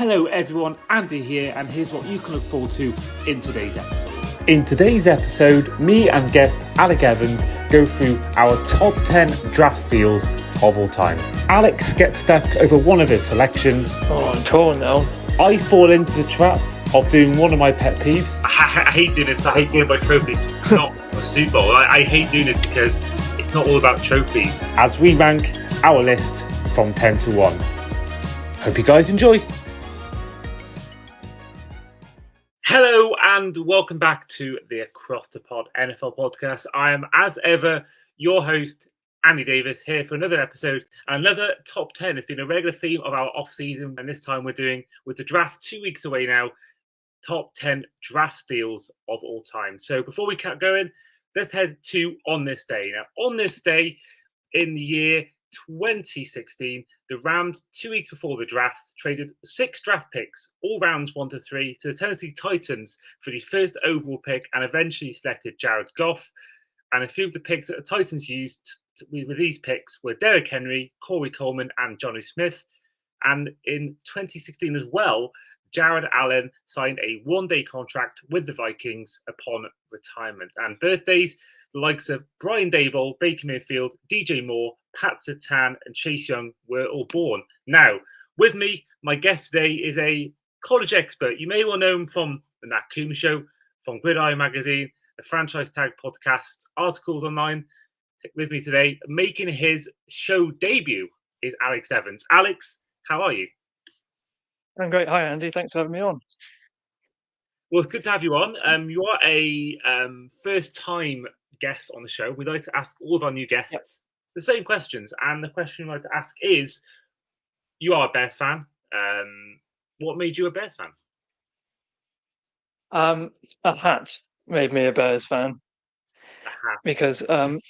Hello everyone, Andy here, and here's what you can look forward to in today's episode. In today's episode, me and guest Alec Evans go through our top 10 draft steals of all time. Alex gets stuck over one of his selections. Oh, I'm torn now. I fall into the trap of doing one of my pet peeves. I hate doing this. I hate doing my trophies. Not a Super Bowl. I hate doing this because it's not all about trophies. As we rank our list from 10 to 1. Hope you guys enjoy. Hello and welcome back to the Across the Pod NFL podcast. I am, as ever, your host, Andy Davis, here for another episode. Another top 10. It's been a regular theme of our off-season, and this time we're doing, with the draft 2 weeks away now, top 10 draft steals of all time. So before we get going, let's head to On This Day. Now, on this day in the year 2016, the Rams, 2 weeks before the draft, traded 6 draft picks, all rounds 1 to 3, to the Tennessee Titans for the first overall pick, and eventually selected Jared Goff. And a few of the picks that the Titans used with these picks were Derrick Henry, Corey Coleman, and Johnny Smith. And in 2016 as well, Jared Allen signed a one-day contract with the Vikings upon retirement. And birthdays, the likes of Brian Daboll, Baker Mayfield, DJ Moore, Pat Surtain, and Chase Young were all born. Now, with me, my guest today is a college expert. You may well know him from the Nat Coomer Show, from Gridiron Magazine, the Franchise Tag podcast, articles online. With me today, making his show debut, is Alex Evans. Alex, how are you? I'm great. Hi, Andy. Thanks for having me on. Well, it's good to have you on. You are a first-time guest on the show. We like to ask all of our new guests the same questions. And the question we like to ask is, you are a Bears fan. What made you a Bears fan? A hat made me a Bears fan. Because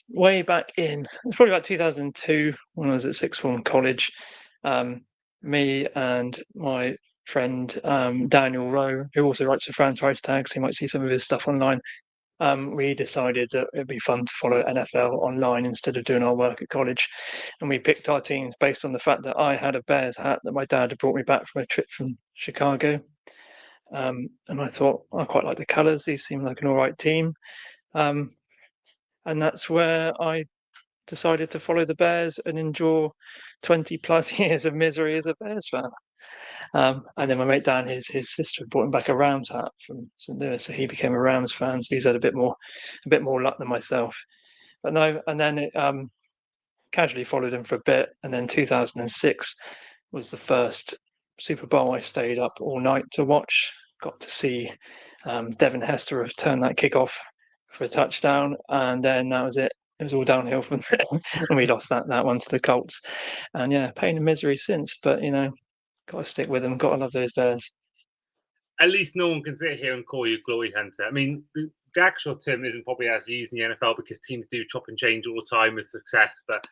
way back in, it's probably about 2002, when I was at sixth form college, me and my friend Daniel Rowe, who also writes for Franchise Tags, you might see some of his stuff online, we decided that it'd be fun to follow NFL online instead of doing our work at college. And we picked our teams based on the fact that I had a Bears hat that my dad had brought me back from a trip from Chicago. And I thought, I quite like the colours. These seem like an all right team. And that's where I decided to follow the Bears and endure 20 plus years of misery as a Bears fan. And then my mate Dan, his sister, brought him back a Rams hat from St. Louis, so he became a Rams fan. So he's had a bit more luck than myself. But no, and then it casually followed him for a bit, and then 2006 was the first Super Bowl I stayed up all night to watch. Got to see Devin Hester return that kickoff for a touchdown, and then that was it. It was all downhill from there, and we lost that one to the Colts. And yeah, pain and misery since. But got to stick with them. Got to love those Bears. At least no one can sit here and call you glory hunter. I mean, the actual term isn't probably as used in the NFL because teams do chop and change all the time with success. But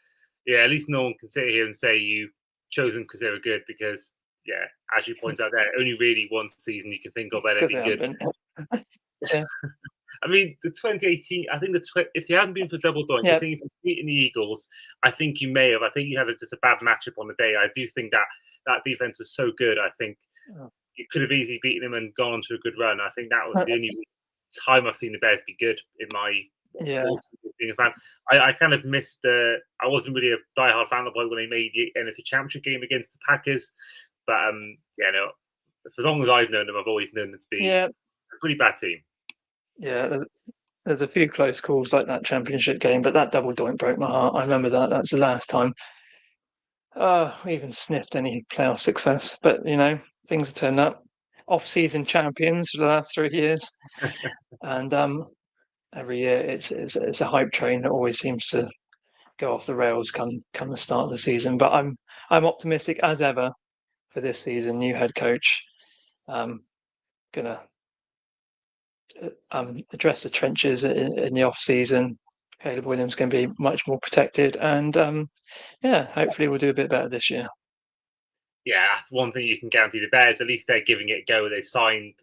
yeah, at least no one can sit here and say you chose them because they were good, because yeah, as you point out there, only really one season you can think of where they've been good. Yeah. I mean, the 2018, I think if you hadn't been for double doink, I think if you'd beaten the Eagles, I think you may have. I think you had just a bad matchup on the day. I do think that defense was so good. I think you could have easily beaten them and gone on to a good run. I think that was the only time I've seen the Bears be good in my 40 being a fan. I kind of missed I wasn't really a diehard fan of the point when they made the NFC Championship game against the Packers. But for as long as I've known them, I've always known them to be a pretty bad team. Yeah, there's a few close calls like that championship game, but that double doink broke my heart. I remember that. That's the last time we even sniffed any playoff success. But things have turned up. Off-season champions for the last 3 years, and every year it's a hype train that always seems to go off the rails come the start of the season. But I'm optimistic as ever for this season. New head coach, gonna address the trenches in the off season. Caleb Williams going to be much more protected, and hopefully we'll do a bit better this year. Yeah, that's one thing you can guarantee. The Bears, at least they're giving it a go. They've signed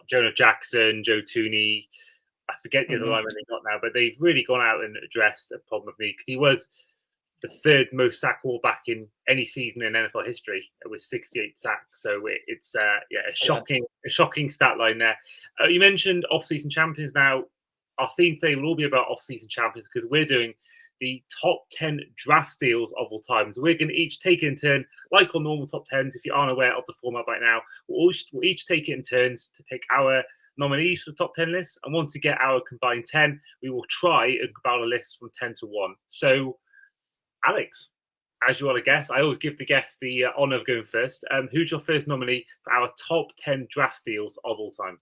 Jonah Jackson, Joe Tooney. I forget the other lineman they got now, but they've really gone out and addressed a problem of need, because he was the third most sacked quarterback in any season in NFL history with 68 sacks. So it's a shocking stat line there. You mentioned off-season champions. Now, our theme today will all be about off-season champions because we're doing the top 10 draft steals of all time. So we're going to each take it in turn, like on normal top 10s. If you aren't aware of the format right now, we'll each take it in turns to pick our nominees for the top 10 list. And once we get our combined 10, we will try and compile a list from 10 to 1. So, Alex, as you want to guess, I always give the guest the honour of going first. Who's your first nominee for our top 10 draft steals of all time?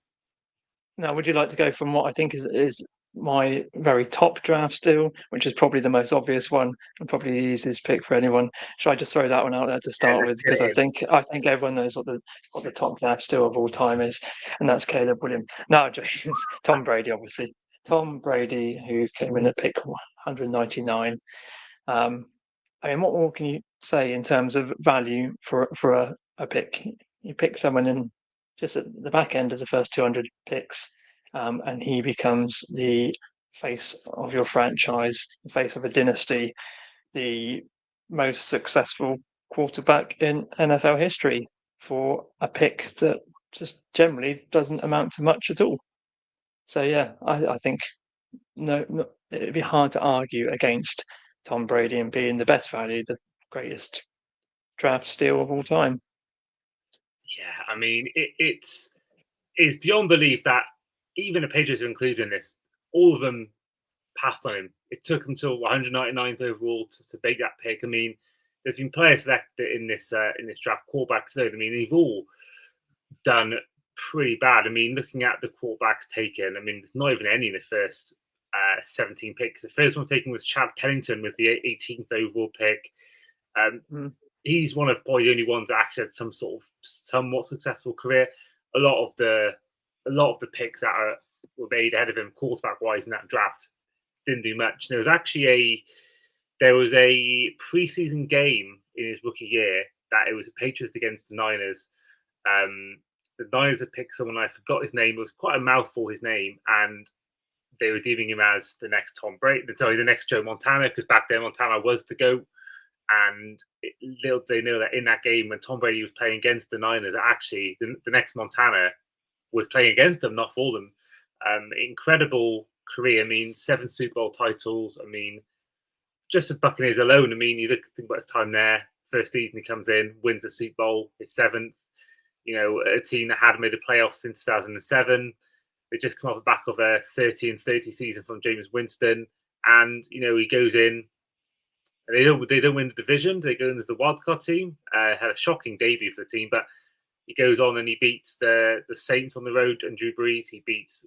Now, would you like to go from what I think is my very top draft steal, which is probably the most obvious one and probably the easiest pick for anyone? Should I just throw that one out there to start with? Because I think everyone knows what the top draft steal of all time is, and that's Caleb Williams. No, just Tom Brady, obviously. Tom Brady, who came in at pick 199. I mean, what more can you say in terms of value for a pick? You pick someone in just at the back end of the first 200 picks, and he becomes the face of your franchise, the face of a dynasty, the most successful quarterback in NFL history for a pick that just generally doesn't amount to much at all. So yeah, I think it'd be hard to argue against Tom Brady and being the best value, the greatest draft steal of all time. Yeah, I mean, it's beyond belief that even the Patriots are included in this. All of them passed on him. It took them till 199th overall to make that pick. I mean, there's been players selected in this draft, quarterbacks. I mean, they've all done pretty bad. I mean, looking at the quarterbacks taken, I mean, there's not even any in the first 17 picks. The first one taken was Chad Pennington with the 18th overall pick. He's one of probably the only ones that actually had some sort of somewhat successful career. A lot of the picks that were made ahead of him, quarterback wise, in that draft, didn't do much. There was actually a preseason game in his rookie year that it was the Patriots against the Niners. The Niners had picked someone, I forgot his name. It was quite a mouthful, his name, and they were deeming him as the next Tom Brady, the next Joe Montana, because back then Montana was the GOAT. And little they know that in that game when Tom Brady was playing against the Niners, actually the next Montana was playing against them, not for them. Incredible career. I mean, 7 Super Bowl titles. I mean, just the Buccaneers alone. I mean, you think about his time there. First season he comes in, wins the Super Bowl, his 7th. You know, a team that had made the playoffs since 2007. They just come off the back of a 30-30 season from Jameis Winston, and you know he goes in. They don't win the division. They go into the wildcard team. Had a shocking debut for the team, but he goes on and he beats the Saints on the road and Drew Brees. He beats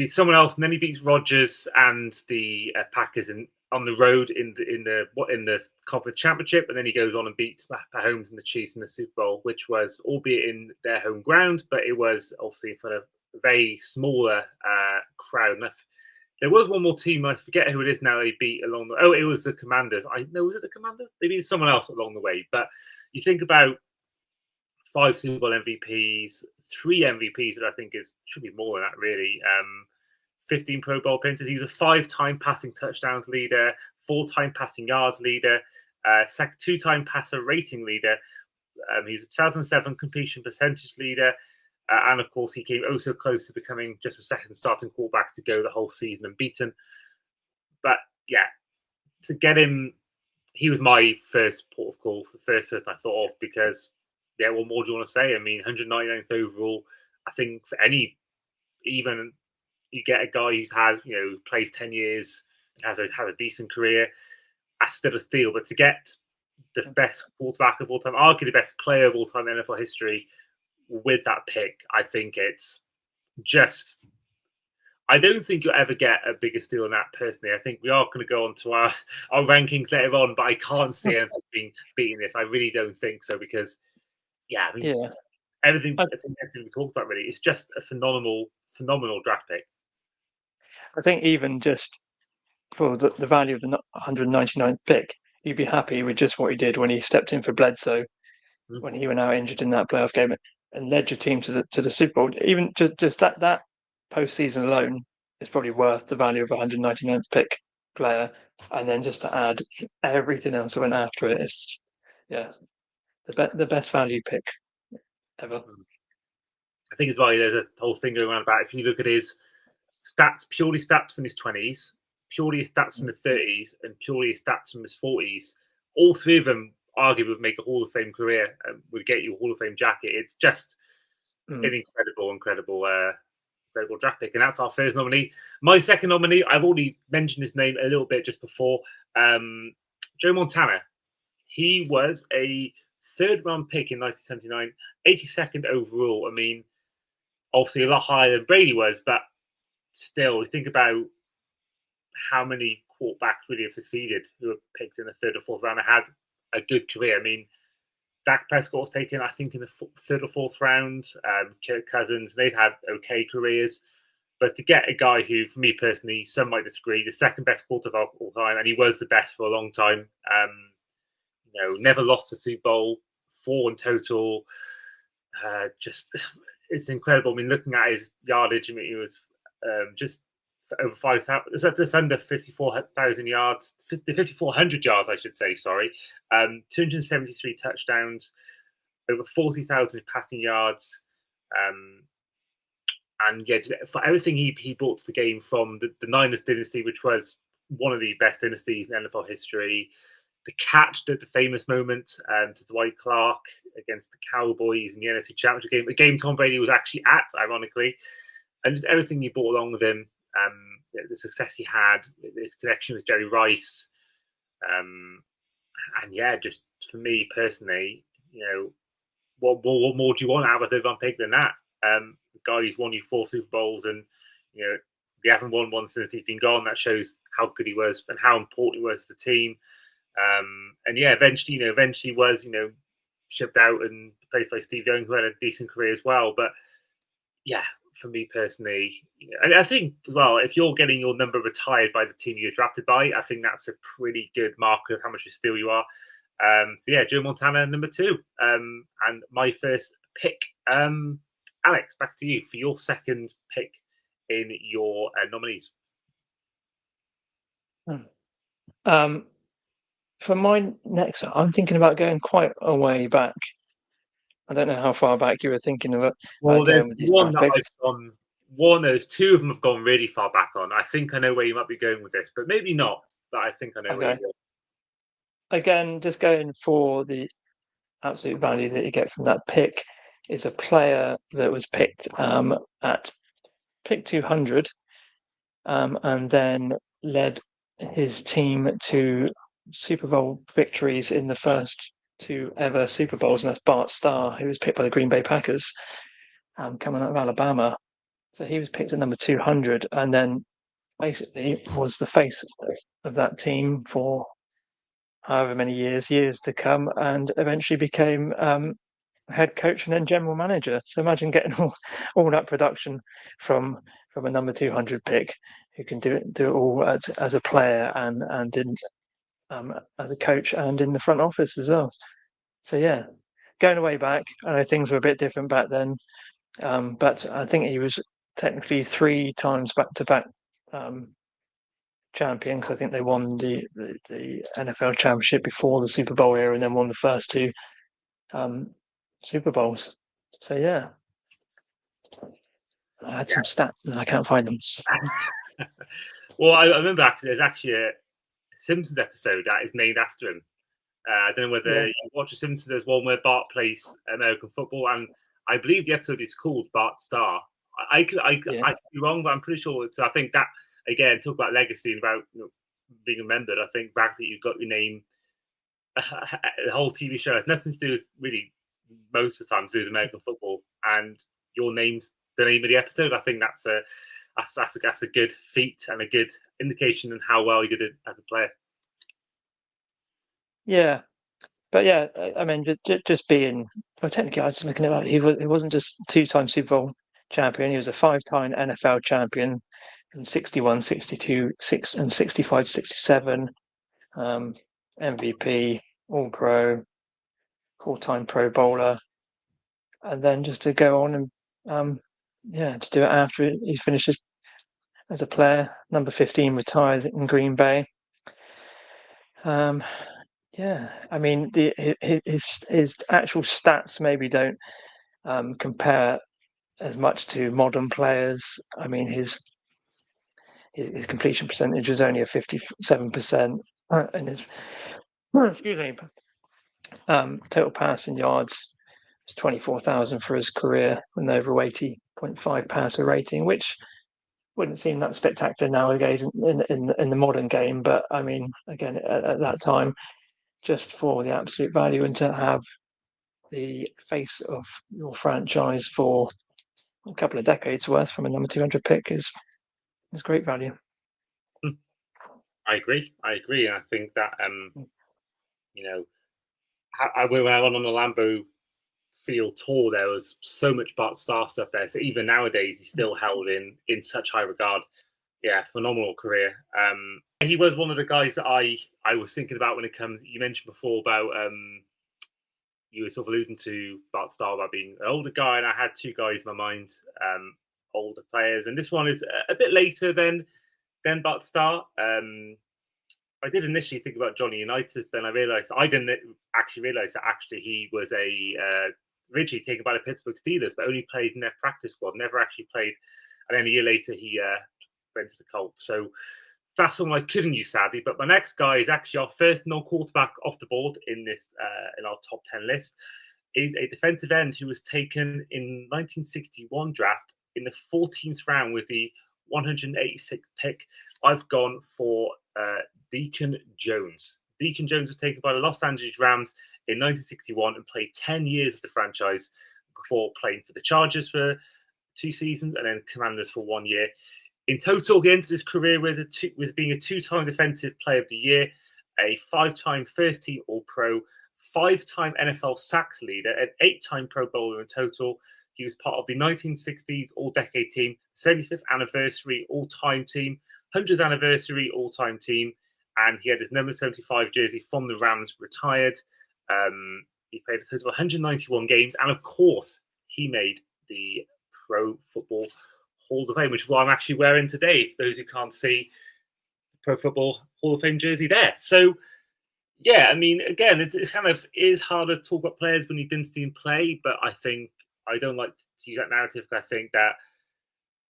someone else, and then he beats Rodgers and the Packers on the road in the conference championship, and then he goes on and beats Mahomes and the Chiefs in the Super Bowl, which was albeit in their home ground, but it was obviously in front of a very smaller crowd. And there was one more team, I forget who it is now, they beat along the... Oh, it was the Commanders. Was it the Commanders? They beat someone else along the way. But you think about 5 Super Bowl MVPs, 3 MVPs, that I think should be more than that, really. 15 Pro Bowl appearances. He was a 5-time passing touchdowns leader, 4-time passing yards leader, 2-time passer rating leader. He was a 2007 completion percentage leader. And of course, he came so close to becoming just a second starting quarterback to go the whole season unbeaten. But yeah, to get him, he was my first port of call, the first person I thought of, because, yeah, what more do you want to say? I mean, 199th overall, I think for any, even you get a guy who's plays 10 years, has a decent career, that's still a steal. But to get the best quarterback of all time, arguably the best player of all time in NFL history, with that pick, I think it's just... I don't think you'll ever get a bigger steal than that, personally. I think we are going to go on to our rankings later on, but I can't see anything beating this. I really don't think so, because, everything we talked about, really, it's just a phenomenal draft pick. I think even just for the value of the 199th pick, you'd be happy with just what he did when he stepped in for Bledsoe, when he went out injured in that playoff game and led your team to the Super Bowl. Even just that postseason alone is probably worth the value of 199th pick. player, and then just to add everything else that went after it, it's the best value pick ever. I think as well, there's a whole thing going on about if you look at his stats, purely stats from his 20s, purely stats from his 30s, and purely stats from his 40s, all three of them arguably would make a Hall of Fame career and would get you a Hall of Fame jacket. It's just an incredible draft pick. And that's our first nominee. My second nominee, I've already mentioned his name a little bit just before, Joe Montana. He was a third round pick in 1979, 82nd overall. I mean, obviously a lot higher than Brady was, but still, think about how many quarterbacks really have succeeded who were picked in the third or fourth round and had a good career. I mean, Dak Prescott was taken, I think, in the third or fourth round. Kirk Cousins, they've had okay careers. But to get a guy who, for me personally, some might disagree, the second best quarterback of all time, and he was the best for a long time. Never lost a Super Bowl, 4 in total. It's incredible. I mean, looking at his yardage, I mean, he was just over 5,000, just under 54,000 yards, 5,400 yards, I should say. Sorry, 273 touchdowns, over 40,000 passing yards, and for everything he brought to the game, from the Niners dynasty, which was one of the best dynasties in NFL history. The catch, the famous moment to Dwight Clark against the Cowboys in the NFC Championship game, a game Tom Brady was actually at, ironically, and just everything he brought along with him, the success he had, his connection with Jerry Rice, and just for me personally, what more do you want out of a third round pick than that? The guy who's won you 4 Super Bowls, and they haven't won one since he's been gone. That shows how good he was and how important he was to the team. Eventually was, shipped out and replaced by Steve Young, who had a decent career as well. But yeah, for me personally, and I think, well, if you're getting your number retired by the team you're drafted by, I think that's a pretty good marker of how much of a steal you are. Joe Montana, number 2. And my first pick, Alex, back to you for your second pick in your nominees. For my next one, I'm thinking about going quite a way back. I don't know how far back you were thinking of it. Well, there's one that I've gone. There's 2 of them have gone really far back on. I think I know where you might be going with this, but maybe not. But I think I know where you're going. Again, just going for the absolute value that you get from that pick is a player that was picked at pick 200, and then led his team to Super Bowl victories in the first 2 ever Super Bowls, and that's Bart Starr, who was picked by the Green Bay Packers, coming out of Alabama. So he was picked at number 200, and then basically was the face of that team for however many years to come, and eventually became head coach and then general manager. So imagine getting all that production from a number 200 pick, who can do it all as a player and in as a coach and in the front office as well. So yeah, going way back, I know things were a bit different back then, but I think he was technically 3 times back-to-back champion, because I think they won the NFL championship before the Super Bowl era, and then won the first 2 Super Bowls. So yeah, I had some stats and I can't find them. Well, I remember there's actually a Simpsons episode that is named after him. I don't know whether you watch The Simpsons. There's one where Bart plays American football, and I believe the episode is called Bart Starr. I could be wrong, but I'm pretty sure. So I think that, again, talk about legacy and about being remembered. I think back that you've got your name, the whole TV show has nothing to do with, really, most of the time, to do with American football, and your name's the name of the episode. I think that's a good feat and a good indication of how well he did it as a player. Yeah, but yeah, I mean, just being, well, technically, I was looking at it. He wasn't just 2-time Super Bowl champion. He was a 5-time NFL champion in 61, 62, 65, 67. MVP, All Pro, 4-time Pro Bowler, and then just to go on and to do it after he finished his as a player. Number 15 retired in Green Bay. Yeah, I mean, his actual stats maybe don't compare as much to modern players. I mean, his completion percentage was only a 57%, and his excuse me, total passing yards was 24,000 for his career, with over 80.5 passer rating, which wouldn't seem that spectacular nowadays in the modern game. But I mean, again, at that time, just for the absolute value, and to have the face of your franchise for a couple of decades worth from a number 200 pick is great value. I agree. And I think that when I went on the Lambeau Field tour, there was so much Bart Starr stuff there. So even nowadays, he's still held in such high regard. Yeah, phenomenal career. He was one of the guys that I was thinking about when it comes. You mentioned before about you were sort of alluding to Bart Starr about being an older guy, and I had two guys in my mind, older players, and this one is a bit later than Bart Starr. I did initially think about Johnny Unitas, then I realised I didn't actually realise that he was originally taken by the Pittsburgh Steelers, but only played in their practice squad, never actually played. And then a year later, he went to the Colts. So that's someone I couldn't use, sadly. But my next guy is actually our first non-quarterback off the board in this in our top 10 list. Is a defensive end who was taken in 1961 draft in the 14th round with the 186th pick. I've gone for Deacon Jones. Deacon Jones was taken by the Los Angeles Rams in 1961 and played 10 years with the franchise before playing for the Chargers for 2 seasons and then Commanders for 1 year. In total, he entered his career with being a 2-time Defensive Player of the Year, a 5-time first-team All-Pro, 5-time NFL sacks leader, an 8-time Pro Bowler in total. He was part of the 1960s All-Decade Team, 75th Anniversary All-Time Team, 100th Anniversary All-Time Team, and he had his number 75 jersey from the Rams retired. He played a total of 191 games, and of course, he made the Pro Football Hall of Fame, which is what I'm actually wearing today, for those who can't see the Pro Football Hall of Fame jersey there. So, yeah, I mean, again, it kind of is harder to talk about players when you didn't see him play, but I think I don't like to use that narrative because I think that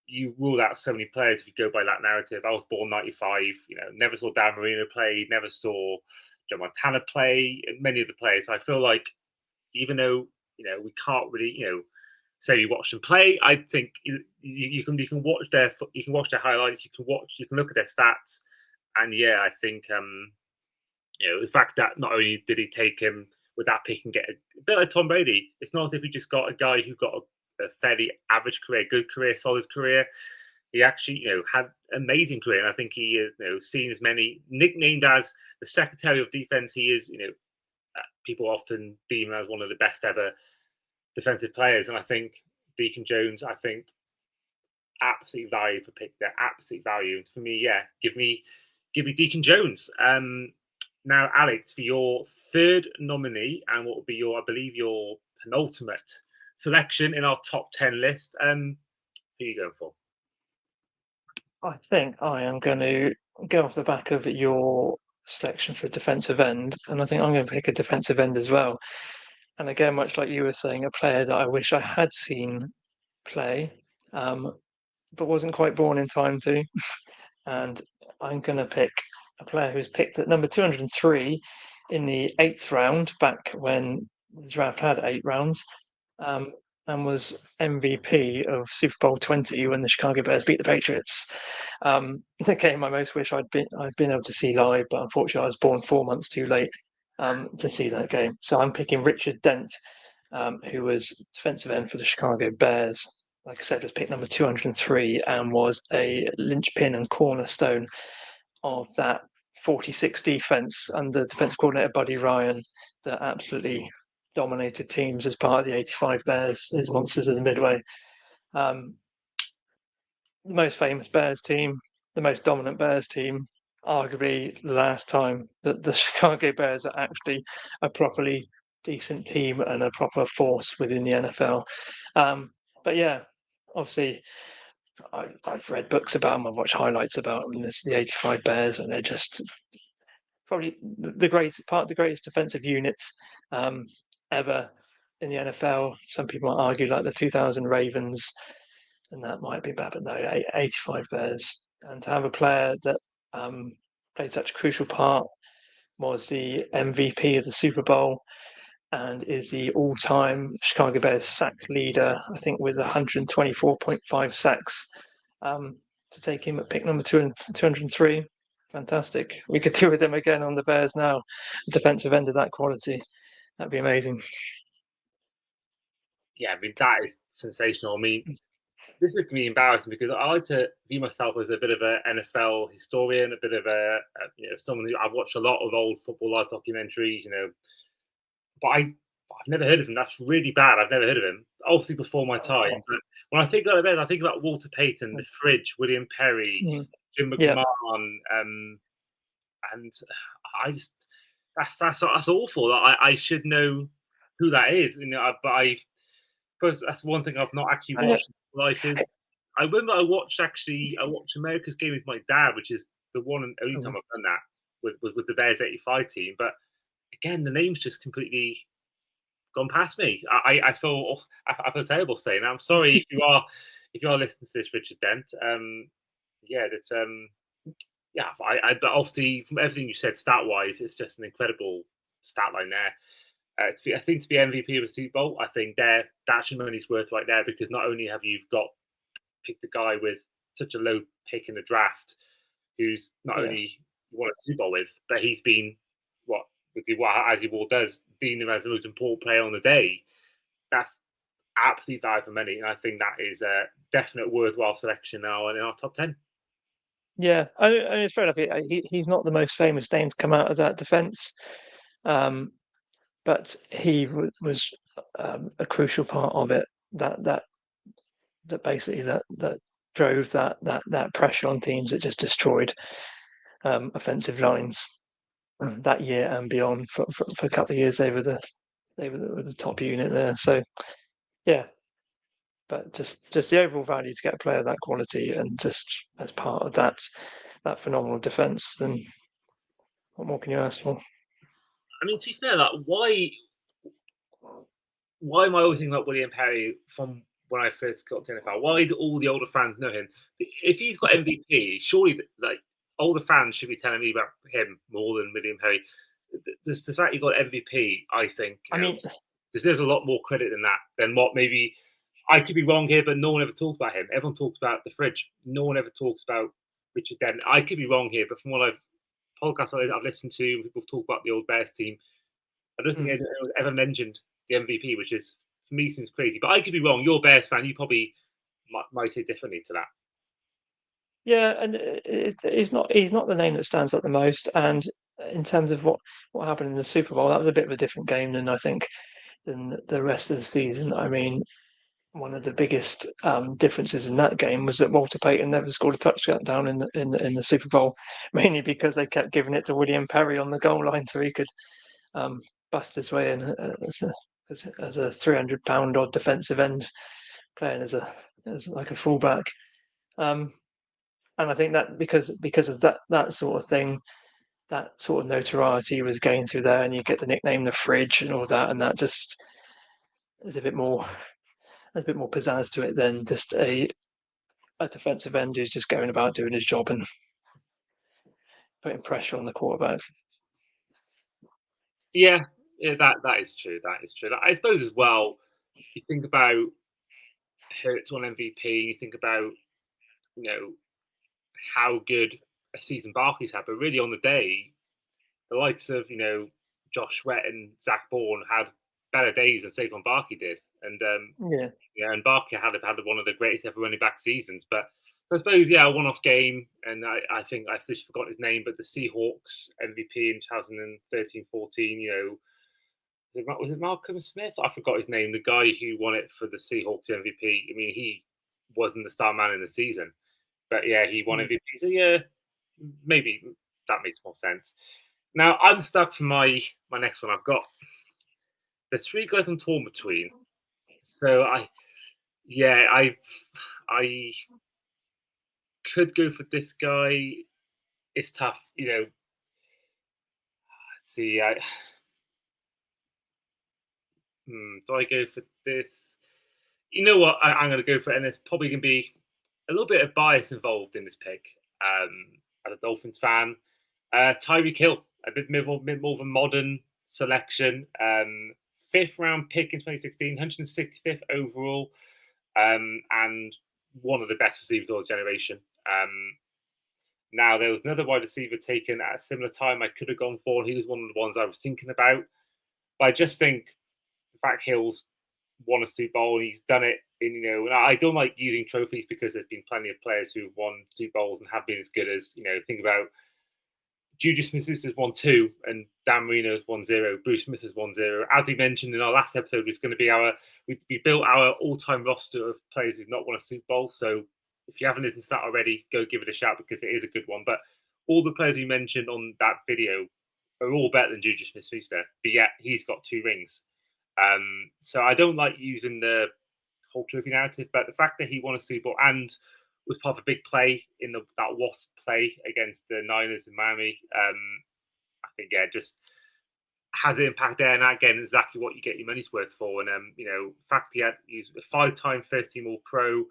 you rule out so many players if you go by that narrative. I was born 95, never saw Dan Marino play, never saw Joe Montana play, and many of the players. So I feel like even though, we can't really, say we watch them play, I think you can watch their highlights, you can look at their stats, and yeah, I think the fact that not only did he take him with that pick and get a bit like Tom Brady, it's not as if he just got a guy who got a fairly average career, good career, solid career. He actually, had an amazing career, and I think he is, seen as many nicknamed as the Secretary of Defense. He is, people often deem him as one of the best ever defensive players, and I think Deacon Jones, absolute value for pick there, absolute value. And for me, yeah, give me Deacon Jones. Now, Alex, for your third nominee, and what will be your penultimate selection in our top 10 list, who are you going for? I think I am going to go off the back of your selection for defensive end, and I think I'm going to pick a defensive end as well. And again, much like you were saying, a player that I wish I had seen play, but wasn't quite born in time to. And I'm going to pick a player who's picked at number 203 in the 8th round, back when the draft had 8 rounds, and was MVP of Super Bowl 20 when the Chicago Bears beat the Patriots. The game I most wish I've been able to see live, but unfortunately I was born 4 months too late to see that game. So I'm picking Richard Dent, who was defensive end for the Chicago Bears. Like I said, was picked number 203 and was a linchpin and cornerstone of that 46 defense under defensive coordinator Buddy Ryan that absolutely dominated teams as part of the 85 Bears, as monsters of the Midway. The most famous Bears team, the most dominant Bears team, arguably the last time that the Chicago Bears are actually a properly decent team and a proper force within the NFL. But yeah, obviously I've read books about them. I've watched highlights about them. There's the '85 Bears, and they're just probably the greatest defensive units ever in the NFL. Some people might argue like the 2000 Ravens, and that might be bad, but no, 85 Bears. And to have a player that played such a crucial part, was the MVP of the Super Bowl, and is the all-time Chicago Bears sack leader, I think, with 124.5 sacks. To take him at pick number 203, fantastic. We could do with him again on the Bears now. Defensive end of that quality, that'd be amazing. Yeah, I mean, that is sensational. I mean, this is going to be embarrassing because I like to view myself as a bit of an NFL historian, a bit of someone who I've watched a lot of old football live documentaries, but I've never heard of him. That's really bad. I've never heard of him. Obviously before my time. But when I think about it, I think about Walter Payton, The Fridge, William Perry, Jim McMahon, and I just that's awful. I should know who that is, but First, that's one thing I've not actually watched in life. Is I remember I watched America's Game with my dad, which is the one and only time I've done that with the Bears '85 team. But again, the name's just completely gone past me. I feel terrible saying that. I'm sorry if you are listening to this, Richard Dent. But obviously from everything you said stat wise, it's just an incredible stat line there. I think to be MVP of a Super Bowl, I think that's your money's worth right there, because not only have you picked a guy with such a low pick in the draft, who's not only won a Super Bowl with, but he's been as he all does, being as the most important player on the day. That's absolute value for money, and I think that is a definite worthwhile selection now in our top 10. Yeah, and it's fair enough. He's not the most famous name to come out of that defense. But he was a crucial part of it. That basically that drove that pressure on teams that just destroyed offensive lines that year and beyond. For a couple of years, they were the top unit there. So yeah, but just the overall value to get a player of that quality, and just as part of that phenomenal defense, then what more can you ask for? I mean, to be fair, why am I always thinking about William Perry from when I first got to NFL? Why do all the older fans know him? If he's got MVP, surely older fans should be telling me about him more than William Perry. Just the fact he got MVP, I think, deserves a lot more credit than what maybe. I could be wrong here, but no one ever talks about him. Everyone talks about The Fridge. No one ever talks about Richard Dent. I could be wrong here, but from what podcasts I've listened to, people talk about the old Bears team. I don't think anyone ever mentioned the MVP, which is, for me, seems crazy. But I could be wrong. You're a Bears fan. You probably might say differently to that. Yeah, and he's not the name that stands out the most. And in terms of what happened in the Super Bowl, that was a bit of a different game than the rest of the season. I mean, one of the biggest differences in that game was that Walter Payton never scored a touchdown in the Super Bowl, mainly because they kept giving it to William Perry on the goal line so he could bust his way in as a 300-pound odd defensive end, playing as like a fullback. And I think that because of that sort of thing, that sort of notoriety was gained through there, and you get the nickname The Fridge and all that, and that just is a bit more pizzazz to it than just a defensive end who's just going about doing his job and putting pressure on the quarterback. Yeah, that is true. That is true. I suppose as well, you think about Hurts on MVP, you think about how good a season Barkley's had, but really on the day, the likes of Josh Sweat and Zach Bourne had better days than Saquon Barkley did, and and Barkley had one of the greatest ever running back seasons. But I suppose a one-off game, and I think I officially forgot his name, but the Seahawks MVP in 2013-14, was it Malcolm Smith? I forgot his name. The guy who won it for the Seahawks MVP. I mean, he wasn't the star man in the season, but he won MVP. So maybe that makes more sense. Now I'm stuck for my next one. I've got there's three guys I'm torn between. So could go for this guy. It's tough, Let's see, do I go for this? You know what? I'm going to go for it, and there's probably going to be a little bit of bias involved in this pick. As a Dolphins fan, Tyreek Hill, a bit more of a modern selection. Fifth round pick in 2016, 165th overall, and one of the best receivers of the generation. Now, there was another wide receiver taken at a similar time I could have gone for. He was one of the ones I was thinking about. But I just think the fact Hill's won a Super Bowl and he's done it in, I don't like using trophies because there's been plenty of players who've won Super Bowls and have been as good as, think about Juju Smith-Schuster's won 2 and Dan Marino's won 0. Bruce Smith has won 0. As we mentioned in our last episode, it's going to be we built our all-time roster of players who've not won a Super Bowl. So if you haven't listened to that already, go give it a shout because it is a good one. But all the players we mentioned on that video are all better than Juju Smith-Schuster, but yet he's got 2 rings. So I don't like using the whole trophy narrative, but the fact that he won a Super Bowl and was part of a big play in that Wasp play against the Niners in Miami, I think, just has an impact there. And again, exactly what you get your money's worth for. And, the fact he's a 5-time first-team All-Pro,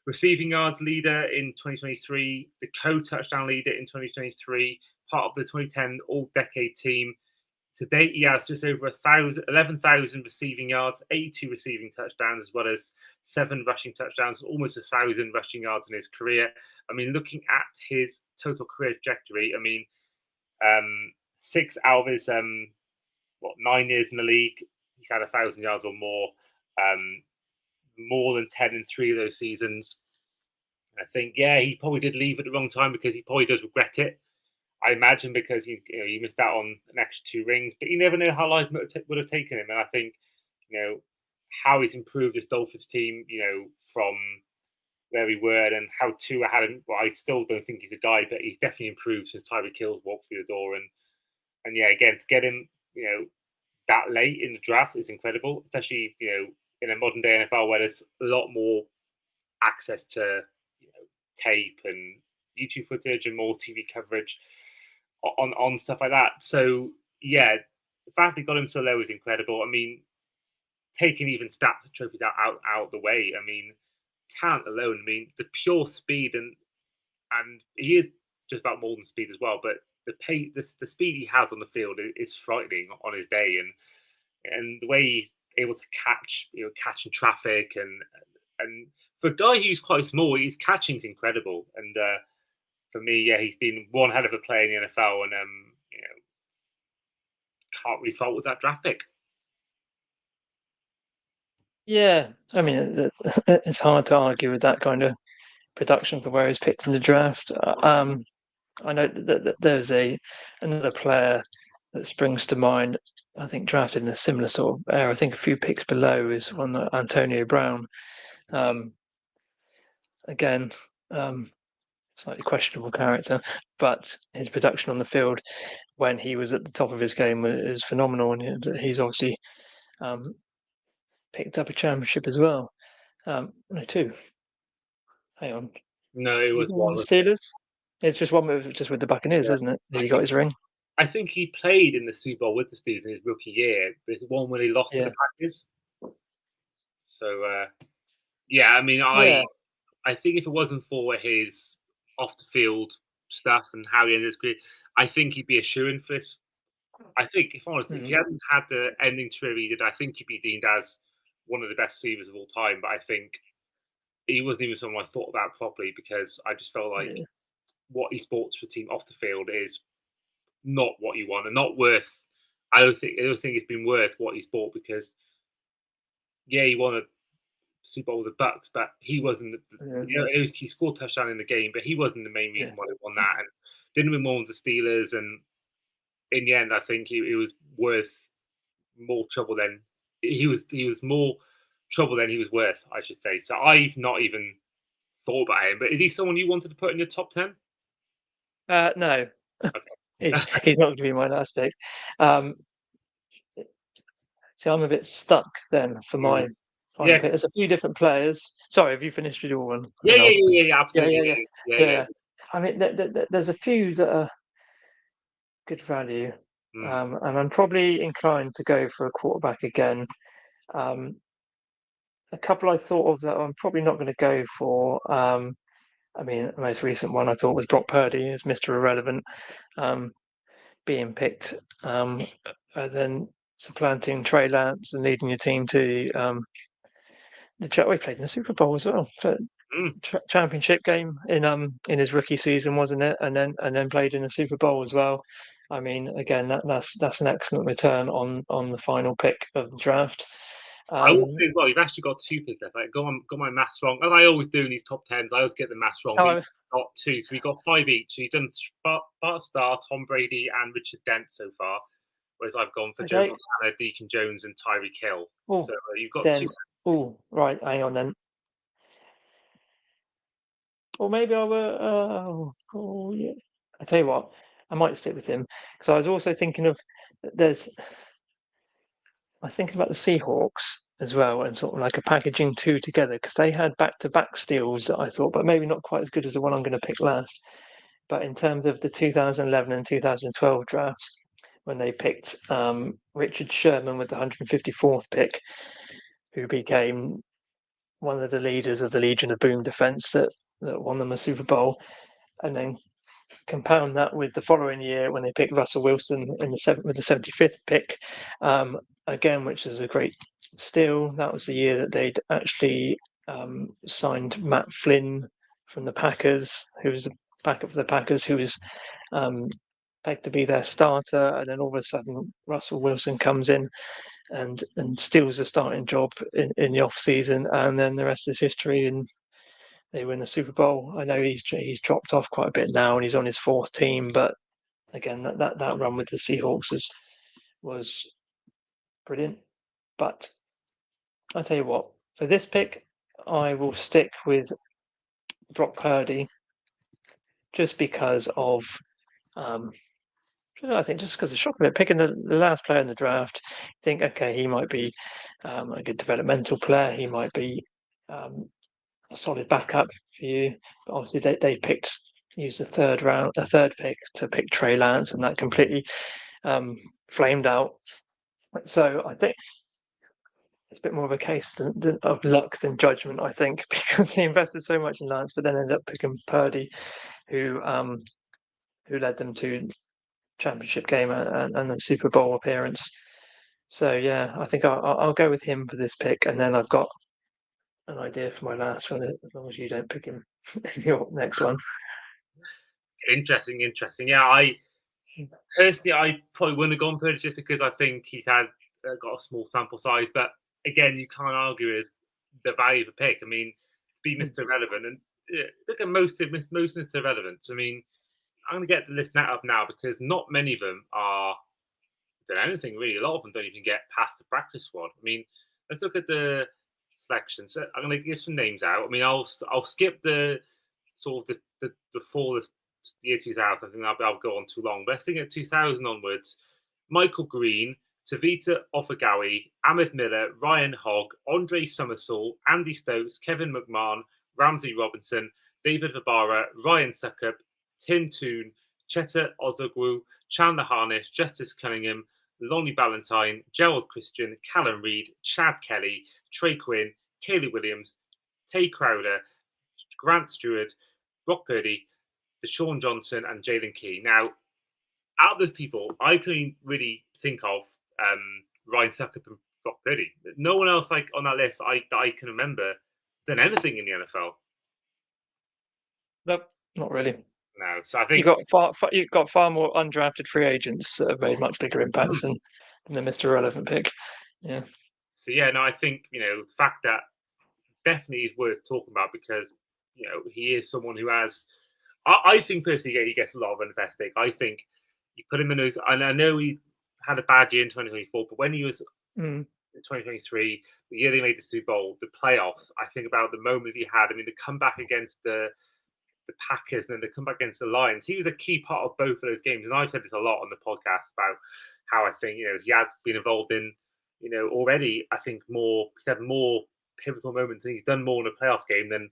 receiving yards leader in 2023, the co-touchdown leader in 2023, part of the 2010 All-Decade team. To date, he has just over 11,000 receiving yards, 82 receiving touchdowns, as well as 7 rushing touchdowns, almost 1,000 rushing yards in his career. I mean, looking at his total career trajectory, 6 out of his 9 years in the league, he's had 1,000 yards or more. More than 10 in 3 of those seasons. I think, he probably did leave at the wrong time because he probably does regret it. I imagine because you missed out on an extra 2 rings, but you never know how life would have taken him. And I think, how he's improved this Dolphins team, from where we were and how Tua had him. Well, I still don't think he's a guy, but he's definitely improved since Tyreek Hill's walked through the door. And again, to get him, that late in the draft is incredible, especially, in a modern day NFL where there's a lot more access to, tape and YouTube footage and more TV coverage on stuff like that. So the fact they got him so low is incredible. I mean, taking even stats and trophies out of the way. I mean, talent alone. I mean, the pure speed and he is just about more than speed as well. But the speed he has on the field is frightening on his day, and the way he's able to catching traffic and for a guy who's quite small, his catching's incredible. And for me, he's been one hell of a player in the NFL, and can't really fault with that draft pick. Yeah, I mean, it's hard to argue with that kind of production for where he's picked in the draft. I know that there's another player that springs to mind. I think drafted in a similar sort of era. I think a few picks below is one Antonio Brown. Again, slightly questionable character, but his production on the field when he was at the top of his game is phenomenal, and he's obviously picked up a championship as well. No, 2. Hang on. No, it was one. The Steelers. It's just one with the Buccaneers, isn't it? He got his ring. I think he played in the Super Bowl with the Steelers in his rookie year. There's one when he lost to the Packers. So, I think if it wasn't for his off-the-field stuff and how he ended his career, I think he'd be a shoo-in for this. I think, if honestly, if he hadn't had the ending career he did, I think he'd be deemed as one of the best receivers of all time. But I think he wasn't even someone I thought about properly because I just felt like what he brought to the team off the field is not what you want and not worth. I don't think it's been worth what he's bought because he won a Super Bowl with the Bucks, but he wasn't. He scored a touchdown in the game, but he wasn't the main reason why they won that, and didn't win more with the Steelers. And in the end, I think he was worth more trouble than he was more trouble than he was worth, I should say. So I've not even thought about him. But is he someone you wanted to put in your top 10? No. Okay. he's not going to be my last pick. So I'm a bit stuck then for my final Yeah. pick. There's a few different players. Sorry, have you finished with your one? Yeah, absolutely. Yeah. I mean, there's a few that are good value, Mm. and I'm probably inclined to go for a quarterback again. A couple I thought of that I'm probably not going to go for. I mean, the most recent one I thought was Brock Purdy as Mr. Irrelevant, being picked, and then supplanting Trey Lance and leading your team to we played in the Super Bowl as well. Championship game in his rookie season, wasn't it? And then played in the Super Bowl as well. I mean, again, that's an excellent return on the final pick of the draft. I also as well. You've actually got 2 picks left. I got my maths wrong, as I always do in these top 10s. I always get the maths wrong. But got 2, so we got 5 each. So you've done Bart Starr, Tom Brady, and Richard Dent so far, whereas I've gone for Joe Montana, Deacon Jones, and Tyreek Hill. So you've got 2. Oh, right. Hang on then. Or maybe I will. Yeah. I tell you what, I might stick with him because I was also thinking of I was thinking about the Seahawks as well, and sort of like a packaging 2 together because they had back-to-back steals that I thought, but maybe not quite as good as the one I'm going to pick last. But in terms of the 2011 and 2012 drafts, when they picked Richard Sherman with the 154th pick, who became one of the leaders of the Legion of Boom defense that won them a Super Bowl, and then compound that with the following year when they picked Russell Wilson in with the 75th pick, again, which is a great steal. That was the year that they'd actually signed Matt Flynn from the Packers, who was the backup for the Packers, who was pegged to be their starter, and then all of a sudden Russell Wilson comes in and steals the starting job in the off season, and then the rest is history. And they win the Super Bowl. I know he's dropped off quite a bit now, and he's on his 4th team. But again, that run with the Seahawks was brilliant. But I tell you what, for this pick, I will stick with Brock Purdy, just because of I think just because of shock of it, picking the last player in the draft. Think, okay, he might be a good developmental player. He might be a solid backup for you. But obviously, they used a third pick to pick Trey Lance, and that completely flamed out. So I think it's a bit more of a case of luck than judgment, I think, because he invested so much in Lance, but then ended up picking Purdy, who led them to championship game and a Super Bowl appearance. So yeah, I think I'll go with him for this pick, and then I've got an idea for my last one, as long as you don't pick him in your next one. Interesting. Yeah, I personally probably wouldn't have gone Purdy just because I think he's got a small sample size. But again, you can't argue with the value of a pick. I mean, to be Mr. Irrelevant, and look at most Mr. Irrelevants. I mean, I'm going to get the list up now because not many of them are done anything really. A lot of them don't even get past the practice squad. I mean, let's look at the selection. So I'm going to give some names out. I mean, I'll skip the sort of the before the year 2000. I think I'll go on too long. But let's think at 2000 onwards. Michael Green, Tavita Ofagawi, Ahmed Miller, Ryan Hogg, Andre Somersault, Andy Stokes, Kevin McMahon, Ramsey Robinson, David Vabara, Ryan Suckup, Tim Toon, Cheta Ozogwu, Chandler Harnish, Justice Cunningham, Lonnie Ballantyne, Gerald Christian, Callum Reed, Chad Kelly, Trey Quinn, Kaylee Williams, Tay Crowder, Grant Stewart, Brock Purdy, Deshaun Johnson, and Jalen Key. Now, out of those people, I can really think of Ryan Suckup and Brock Purdy. No one else on that list I can remember done anything in the NFL. Nope, not really. No, so I think you've got far more undrafted free agents that have made much bigger impacts than the Mr. Irrelevant pick. Yeah. So yeah, no, I think the fact that definitely is worth talking about because he is someone who has. I think personally he gets a lot of unfair stake. I think you put him in those, and I know he had a bad year in 2024, but when he was in 2023, the year they made the Super Bowl, the playoffs, I think about the moments he had. I mean, the comeback against the Packers and then the comeback against the Lions. He was a key part of both of those games, and I've said this a lot on the podcast about how I think he has been involved in already. I think he's had more pivotal moments, and he's done more in a playoff game than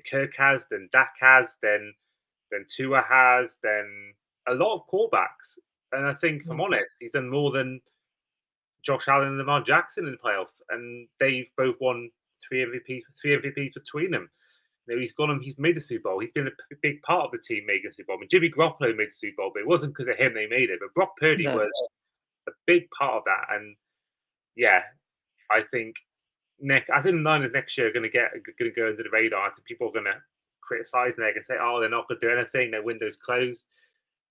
Kirk has, than Dak has, than Tua has, than a lot of quarterbacks. And I think, if I'm honest, he's done more than Josh Allen and Lamar Jackson in the playoffs, and they've both won three MVPs between them. He's made the Super Bowl. He's been a big part of the team making the Super Bowl. I mean, Jimmy Garoppolo made the Super Bowl, but it wasn't because of him they made it. But Brock Purdy was a big part of that. And yeah, I think the Niners next year are going to go under the radar. I think people are going to criticize and they're going to say, "Oh, they're not going to do anything. Their window's closed."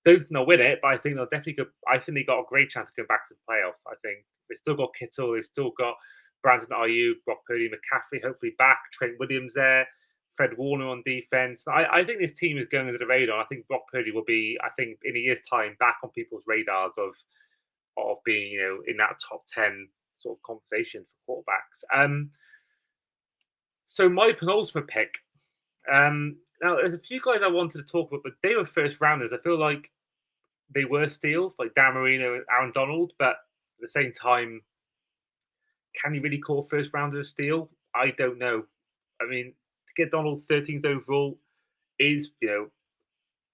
Don't not win it, but I think they'll definitely go. I think they got a great chance to go back to the playoffs. I think they've still got Kittle. They've still got Brandon Ayuk, Brock Purdy, McCaffrey, hopefully back. Trent Williams there. Fred Warner on defense. I think this team is going under the radar. I think Brock Purdy will be, I think, in a year's time, back on people's radars of being, in that top 10 sort of conversation for quarterbacks. So my penultimate pick. Now, there's a few guys I wanted to talk about, but they were first rounders. I feel like they were steals, like Dan Marino and Aaron Donald, but at the same time, can you really call first rounder a steal? I don't know. I mean, to get Donald 13th overall is,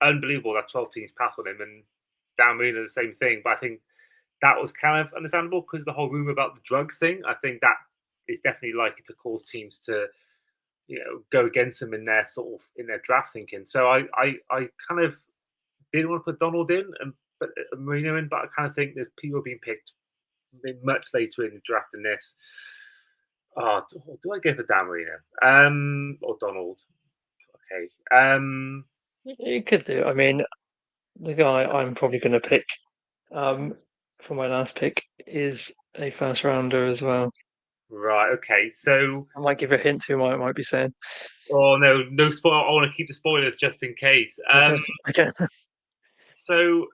unbelievable that 12 teams passed on him, and Dan Marino the same thing. But I think that was kind of understandable because the whole rumor about the drugs thing. I think that is definitely likely to cause teams to, go against them in their draft thinking. So I kind of didn't want to put Donald in and put Marino in, but I kind of think there's people being picked much later in the draft than this. Oh, do I go for Dan Marino or Donald? Okay. You could do. I mean, the guy I'm probably going to pick for my last pick is a first rounder as well. Right. Okay. So I might give a hint to who I might be saying. Oh no spoil. I want to keep the spoilers just in case. Okay. So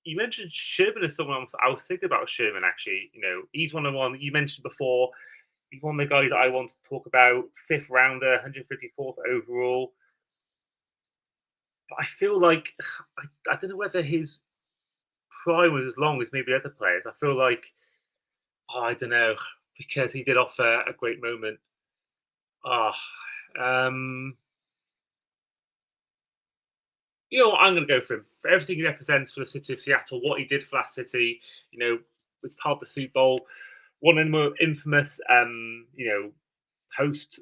you mentioned Sherman as someone I was thinking about Sherman actually. He's one you mentioned before. He's one of the guys that I want to talk about. 5th rounder, 154th overall. But I feel like I don't know whether his prime was as long as maybe other players. I feel like I don't know, because he did offer a great moment. I'm going to go for him for everything he represents for the city of Seattle. What he did for that city, was part of the Super Bowl. One of the more infamous, post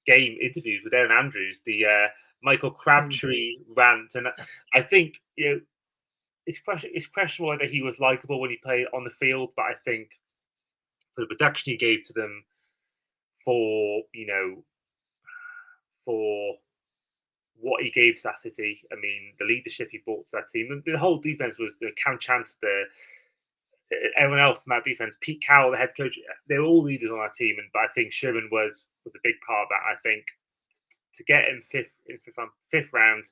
game interviews with Aaron Andrews, the Michael Crabtree rant, and I think it's questionable whether he was likable when he played on the field, but I think for the production he gave to them, for what he gave to that city, I mean, the leadership he brought to that team, the whole defense was the Cam Chancellor, everyone else in that defense, Pete Carroll, the head coach, they were all leaders on that team, but I think Sherman was a big part of that. I think to get him fifth round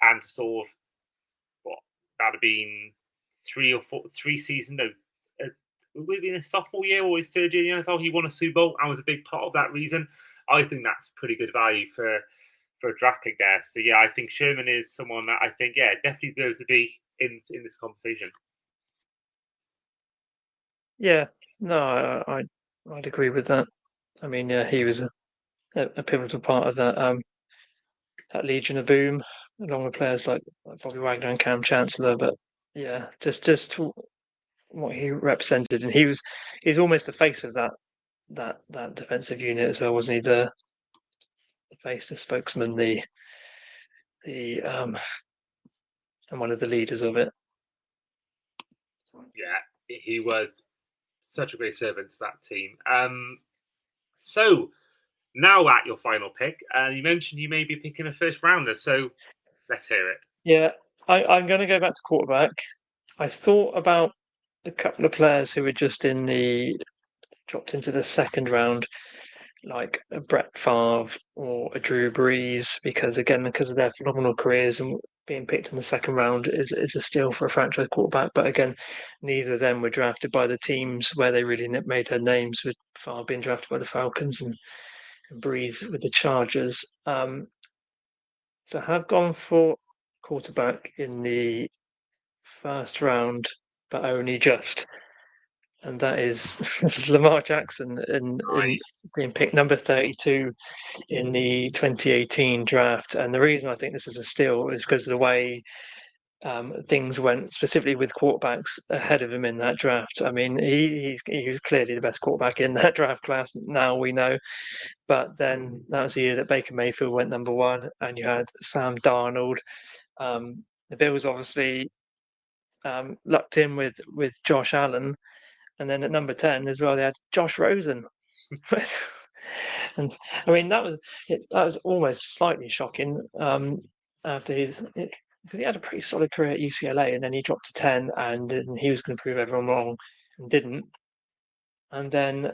and to sort of that'd have been 3 seasons. No, would have been a sophomore year or his third year in the NFL. He won a Super Bowl and was a big part of that reason. I think that's pretty good value for a draft pick there. So yeah, I think Sherman is someone that I think definitely deserves to be in this conversation. Yeah, no, I'd agree with that. I mean, yeah, he was a pivotal part of that that Legion of Boom, along with players like Bobby Wagner and Cam Chancellor. But yeah, just what he represented, and he's almost the face of that defensive unit as well, wasn't he? The face, the spokesman, the and one of the leaders of it. Yeah, he was such a great servant to that team. So now at your final pick, you mentioned you may be picking a first rounder, so let's hear it. Yeah, I'm going to go back to quarterback. I thought about a couple of players who were just dropped into the second round, like a Brett Favre or a Drew Brees, because of their phenomenal careers and being picked in the second round is a steal for a franchise quarterback. But again, neither of them were drafted by the teams where they really made their names, with Favre being drafted by the Falcons and Brees with the Chargers. So I have gone for quarterback in the first round, but only just. and that is Lamar Jackson in being picked number 32 in the 2018 draft. And the reason I think this is a steal is because of the way things went, specifically with quarterbacks ahead of him in that draft. I mean, he was clearly the best quarterback in that draft class. Now we know, but then that was the year that Baker Mayfield went number 1, and you had Sam Darnold. The Bills obviously lucked in with Josh Allen, and then at number 10 as well they had Josh Rosen. And I mean that was almost slightly shocking after because he had a pretty solid career at UCLA, and then he dropped to 10, and he was going to prove everyone wrong and didn't. And then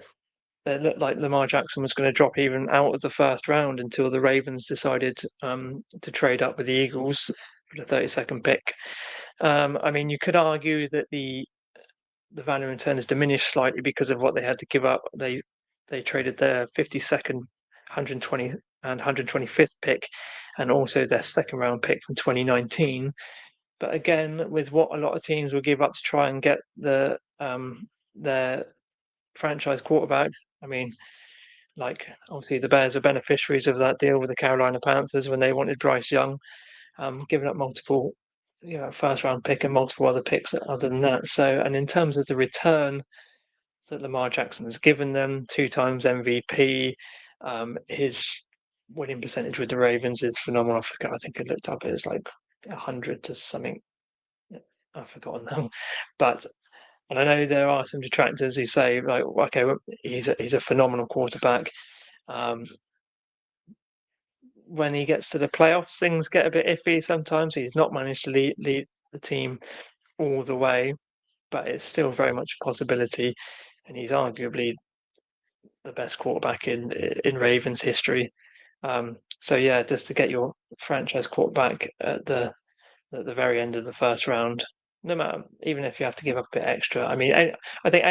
it looked like Lamar Jackson was going to drop even out of the first round until the Ravens decided to trade up with the Eagles for the 32nd pick. I mean, you could argue that the value in turn is diminished slightly because of what they had to give up. They traded their 52nd, 120 and 125th pick, and also their second round pick from 2019. But again, with what a lot of teams will give up to try and get their franchise quarterback, I mean, like obviously the Bears are beneficiaries of that deal with the Carolina Panthers when they wanted Bryce Young, giving up multiple, first round pick and multiple other picks other than that. So, and in terms of the return that Lamar Jackson has given them, 2 times MVP, his winning percentage with the Ravens is phenomenal. I think I looked up, it was like 100 to something. I've forgotten now, but. And I know there are some detractors who say, like, okay, well, he's a phenomenal quarterback. When he gets to the playoffs, things get a bit iffy sometimes. He's not managed to lead the team all the way, but it's still very much a possibility. And he's arguably the best quarterback in Ravens history. So yeah, just to get your franchise quarterback at the very end of the first round, no matter, even if you have to give up a bit extra. I mean, I think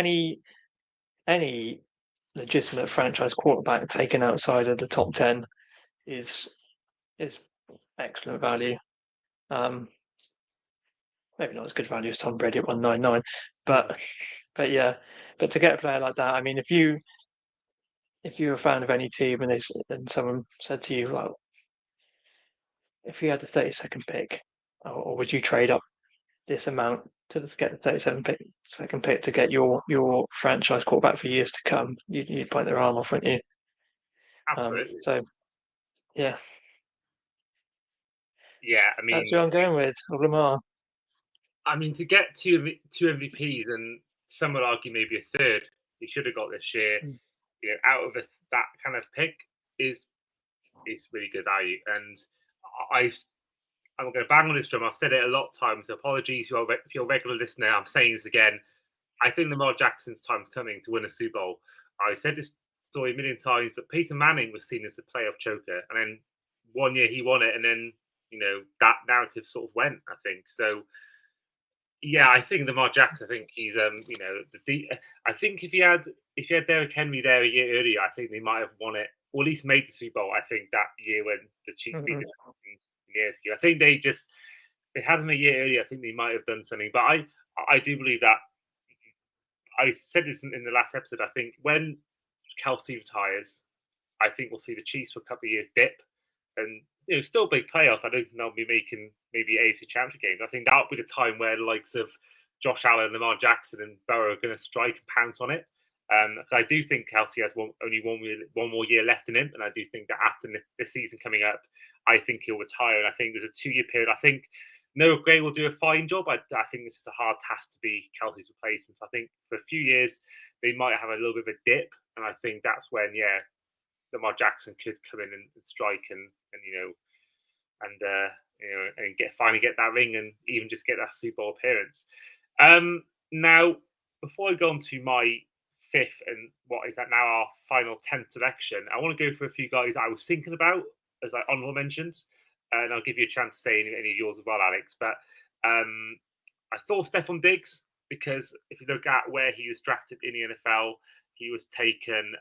any legitimate franchise quarterback taken outside of the top 10 is excellent value. Maybe not as good value as Tom Brady at 199, but yeah, but to get a player like that, I mean, if you're a fan of any team and someone said to you, well, if you had the 32nd pick, or would you trade up this amount to get the 32nd pick to get your franchise quarterback for years to come, you'd bite their arm off, wouldn't you? Absolutely. So yeah. Yeah, I mean, That's who I'm going with, Lamar. I mean, to get two MVPs, and some would argue maybe a third, he should have got this year. Out of that kind of pick is really good value. And I'm going to bang on this drum. I've said it a lot of times. So apologies if you're a regular listener. I'm saying this again. I think Lamar Jackson's time's coming to win a Super Bowl. I've said this story a million times, but Peyton Manning was seen as a playoff choker, and then one year he won it, and then that narrative sort of went. I think so. Yeah, I think Lamar Jackson. I think he's I think if you had Derrick Henry there a year earlier, I think they might have won it, or at least made the Super Bowl. I think that year when the Chiefs beat the Falcons years ago. I think they had him a year earlier. I think they might have done something, but I do believe that. I said this in the last episode. I think when Kelsey retires, I think we'll see the Chiefs for a couple of years dip, and still big playoff. I don't think they'll be making maybe AFC Championship games. I think that'll be the time where the likes of Josh Allen, Lamar Jackson, and Burrow are going to strike and pounce on it. I do think Kelsey has only one more year left in him, and I do think that after this season coming up, I think he'll retire. And I think there's a 2-year period. I think Noah Gray will do a fine job. I think this is a hard task to be Kelsey's replacement. I think for a few years they might have a little bit of a dip, and I think that's when Lamar Jackson could come in and strike and finally get that ring and even just get that Super Bowl appearance. Now, before I go on to my 5th and what is that now our final 10th selection, I want to go for a few guys I was thinking about as like honorable mentions, and I'll give you a chance to say any of yours as well, Alex. But I thought Stephon Diggs, because if you look at where he was drafted in the NFL, he was taken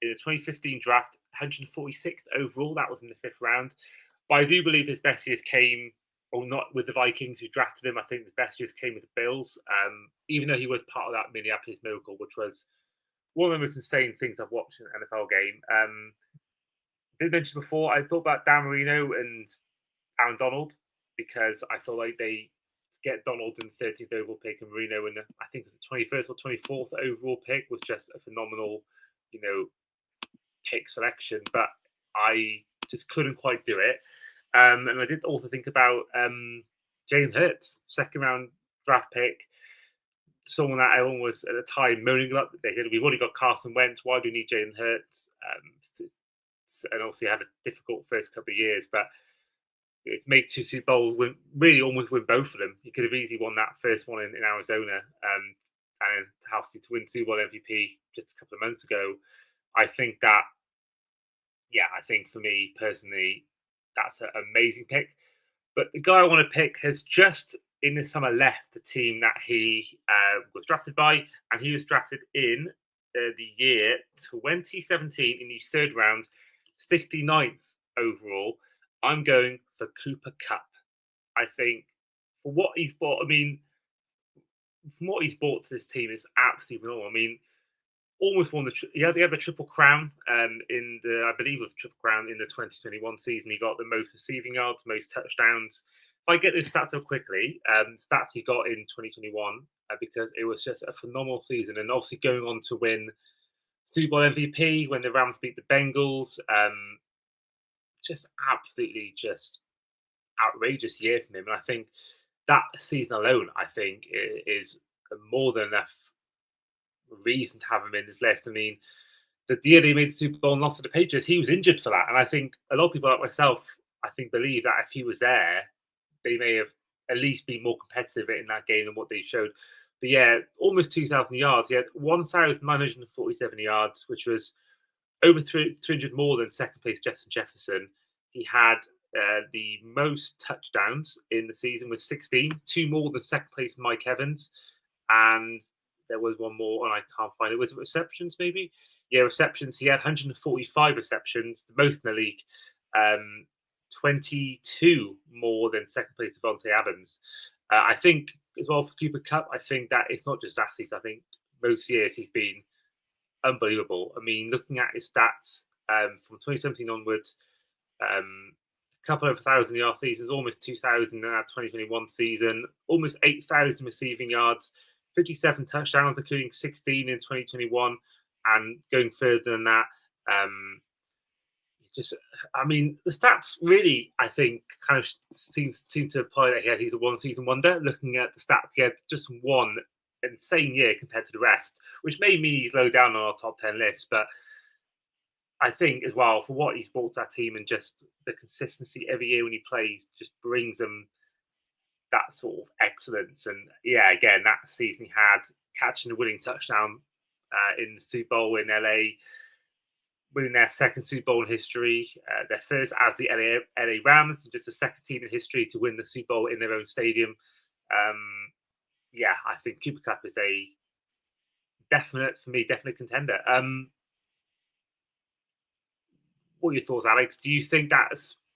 in the 2015 draft, 146th overall. That was in the 5th round. But I do believe his best years came or not with the Vikings who drafted him. I think the best years came with the Bills, even though he was part of that Minneapolis Miracle, which was one of the most insane things I've watched in an NFL game. Did mention before, I thought about Dan Marino and Aaron Donald because I feel like they get Donald in the 13th overall pick and Marino in I think it's the 21st or 24th overall pick was just a phenomenal, pick selection. But I just couldn't quite do it. And I did also think about Jalen Hurts, second round draft pick. Someone that everyone was at the time moaning about. They said, we've already got Carson Wentz. Why do we need Jalen Hurts? And obviously had a difficult first couple of years, but to make 2 Super Bowls, really almost win both of them. He could have easily won that first one in Arizona, and obviously to win Super Bowl MVP just a couple of months ago. I think for me personally, that's an amazing pick. But the guy I want to pick has just in the summer left the team that he was drafted by, and he was drafted in the year 2017 in the third round, 69th overall. I'm going for Cooper Kupp. I think for what he's bought, from what he's brought to this team is absolutely phenomenal. Almost won he had the triple crown in the, I believe it was the triple crown in the 2021 season. He got the most receiving yards, most touchdowns. If I get those stats up quickly, stats he got in 2021, because it was just a phenomenal season, and obviously going on to win Super Bowl MVP when the Rams beat the Bengals. Just absolutely just outrageous year from him. And I think that season alone, is more than enough reason to have him in this list. The year they made the Super Bowl and lost to the Patriots, he was injured for that. And I think a lot of people like myself, believe that if he was there, they may have at least been more competitive in that game than what they showed. But yeah, almost 2,000 yards. He had 1,947 yards, which was over 300 more than second place Justin Jefferson. He had the most touchdowns in the season with 16, 2 more than second place Mike Evans. And there was one more, and I can't find it. Was it receptions, maybe? Yeah, receptions. He had 145 receptions, the most in the league. 22 more than second place Devontae Adams. I think as well for Cooper Kupp, I think that it's not just athletes. I think most years he's been unbelievable. Looking at his stats from 2017 onwards, a couple of 1,000-yard seasons, almost 2,000 in that 2021 season, almost 8,000 receiving yards, 57 touchdowns, including 16 in 2021, and going further than that. The stats really, I think, kind of seem to apply that he's a one-season wonder. Looking at the stats, he had just one insane year compared to the rest, which made me low down on our top 10 list. But I think as well, for what he's brought to that team and just the consistency every year when he plays, just brings them that sort of excellence. And yeah, again, that season he had catching the winning touchdown in the Super Bowl in LA, winning their second Super Bowl in history, their first as the LA Rams, and just the second team in history to win the Super Bowl in their own stadium. I think Cooper Kupp is a definite contender. What are your thoughts, Alex? Do you think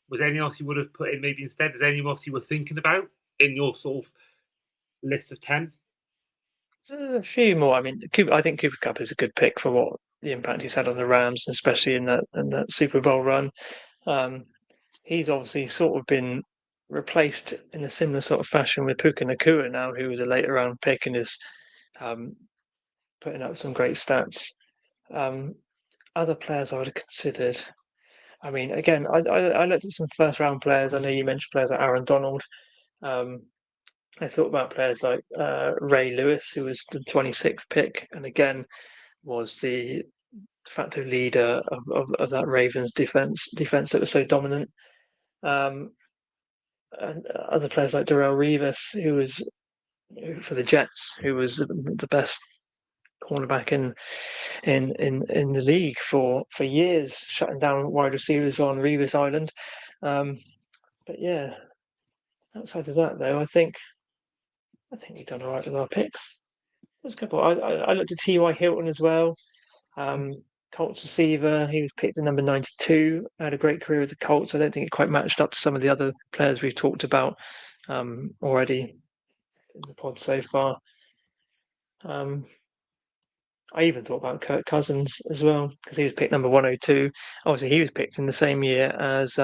was there anything else you would have put in maybe instead? Is there anything else you were thinking about in your sort of list of 10? There's a few more. I think Cooper Kupp is a good pick for what the impact he's had on the Rams, especially in that Super Bowl run. He's obviously sort of been replaced in a similar sort of fashion with Puka Nacua now, who was a later round pick and is putting up some great stats. Other players I would have considered. Again, I looked at some first round players. I know you mentioned players like Aaron Donald. I thought about players like Ray Lewis, who was the 26th pick, and again was the de facto leader of that Ravens defense that was so dominant. And other players like Darrelle Revis, who was for the Jets, who was the best cornerback in the league for years, shutting down wide receivers on Revis Island. But yeah, outside of that, though, I think we've done all right with our picks. There's a couple. I looked at T.Y. Hilton as well. Colts receiver. He was picked at number 92. Had a great career with the Colts. I don't think it quite matched up to some of the other players we've talked about already in the pod so far. I even thought about Kirk Cousins as well because he was picked number 102. Obviously, he was picked in the same year as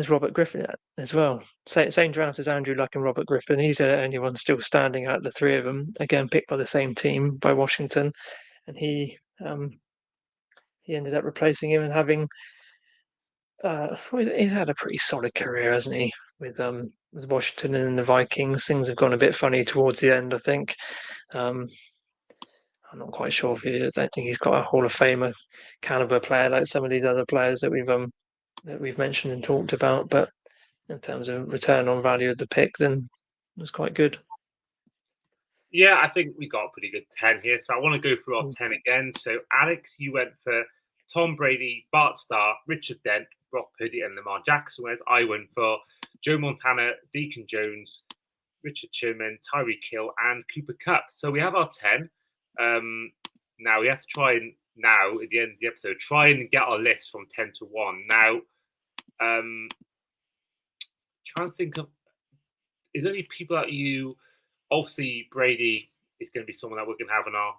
Robert Griffin as well. Same draft as Andrew Luck and Robert Griffin. He's the only one still standing out of the three of them. Again, picked by the same team by Washington, and he ended up replacing him and having. He's had a pretty solid career, hasn't he? With Washington and the Vikings, things have gone a bit funny towards the end. I think. I'm not quite sure if I don't think he's got a Hall of Famer caliber player like some of these other players that we've mentioned and talked about. But in terms of return on value of the pick, then it was quite good. Yeah, I think we got a pretty good 10 here. So I want to go through our 10 again. So, Alex, you went for Tom Brady, Bart Starr, Richard Dent, Brock Purdy, and Lamar Jackson, whereas I went for Joe Montana, Deacon Jones, Richard Sherman, Tyreek Hill, and Cooper Kupp. So we have our 10. Now we have to try and now at the end of the episode try and get our list from 10 to 1. Now, trying to think of is there any people that you obviously Brady is going to be someone that we're going to have in our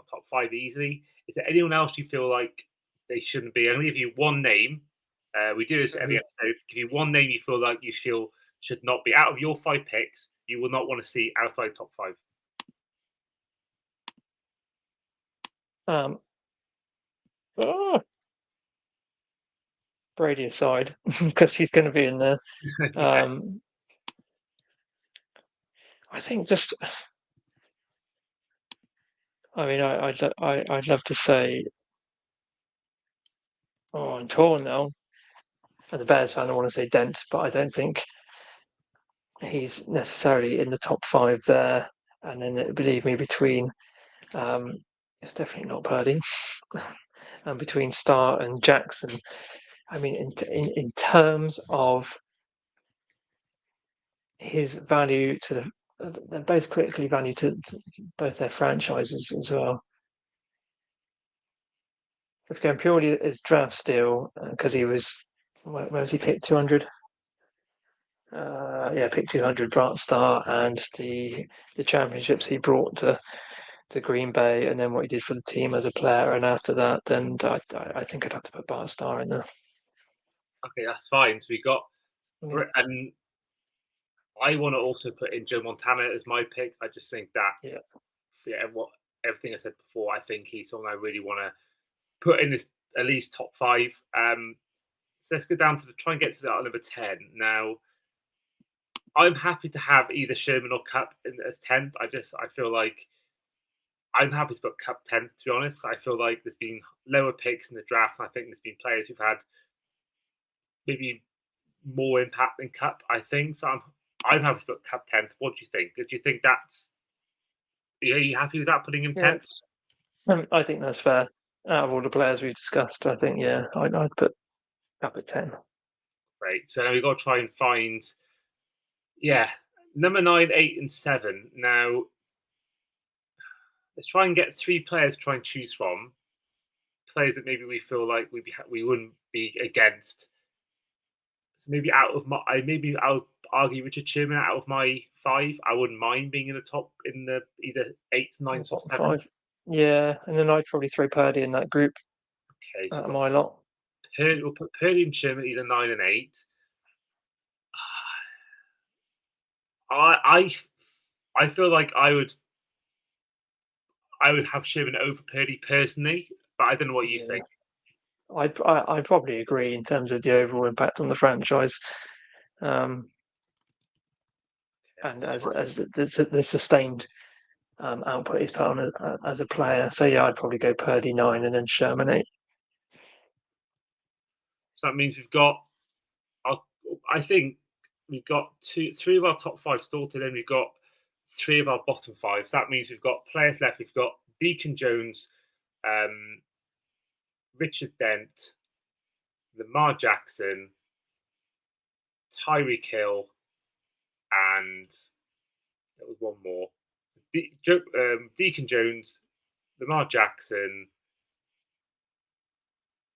top 5 easily. Is there anyone else you feel like they shouldn't be? I'm going to give you one name. We do this every episode. Give you one name you feel like you feel should not be out of your 5 picks. You will not want to see outside top 5. Brady aside, because he's going to be in there. I think just. I mean, I'd love to say. Oh, I'm torn now. As a Bears fan, I want to say Dent, but I don't think he's necessarily in the top 5 there. And then it would leave me between. It's definitely not Purdy. And between Starr and Jackson. I mean, in terms of his value to they're both critically valued to both their franchises as well. If going purely as draft steal, because he was, where was he picked 200? Picked 200 Bart Starr and the championships he brought to Green Bay, and then what he did for the team as a player. And after that, then I think I'd have to put Bart Starr in there. Okay, that's fine. So we got, and I want to also put in Joe Montana as my pick. I just think that, everything I said before, I think he's someone I really want to put in this at least top 5. So let's go down to try and get to that number 10. Now, I'm happy to have either Sherman or Kupp as 10th. I feel like I'm happy to put Kupp 10th, to be honest. I feel like there's been lower picks in the draft, and I think there's been players who've had maybe more impact than Kupp, I think. So I'm happy to put Kupp 10th. What do you think? Do you think that's... Are you happy with that, putting him 10th? I think that's fair. Out of all the players we've discussed, I think, I'd put Kupp at 10. Great. So now we've got to try and find... number 9, 8, and 7. Now, let's try and get 3 players to try and choose from. Players that maybe we feel like we wouldn't be against. So maybe I'll argue Richard Sherman out of my 5. I wouldn't mind being in the either 8th, 9th, or 7th. 5. Yeah, and then I'd probably throw Purdy in that group. Okay, so my lot. We'll put Purdy and Sherman either 9 and 8. I feel like I would have Sherman over Purdy personally, but I don't know what you think. I'd probably agree in terms of the overall impact on the franchise, and as the sustained output he's put on as a player. So I'd probably go Purdy 9 and then Sherman 8. So that means we've got, I think we've got 3 of our top 5 sorted, and we've got 3 of our bottom 5. So that means we've got players left. We've got Deacon Jones, Richard Dent, Lamar Jackson, Tyreek Hill, and there was one more. Deacon Jones, Lamar Jackson,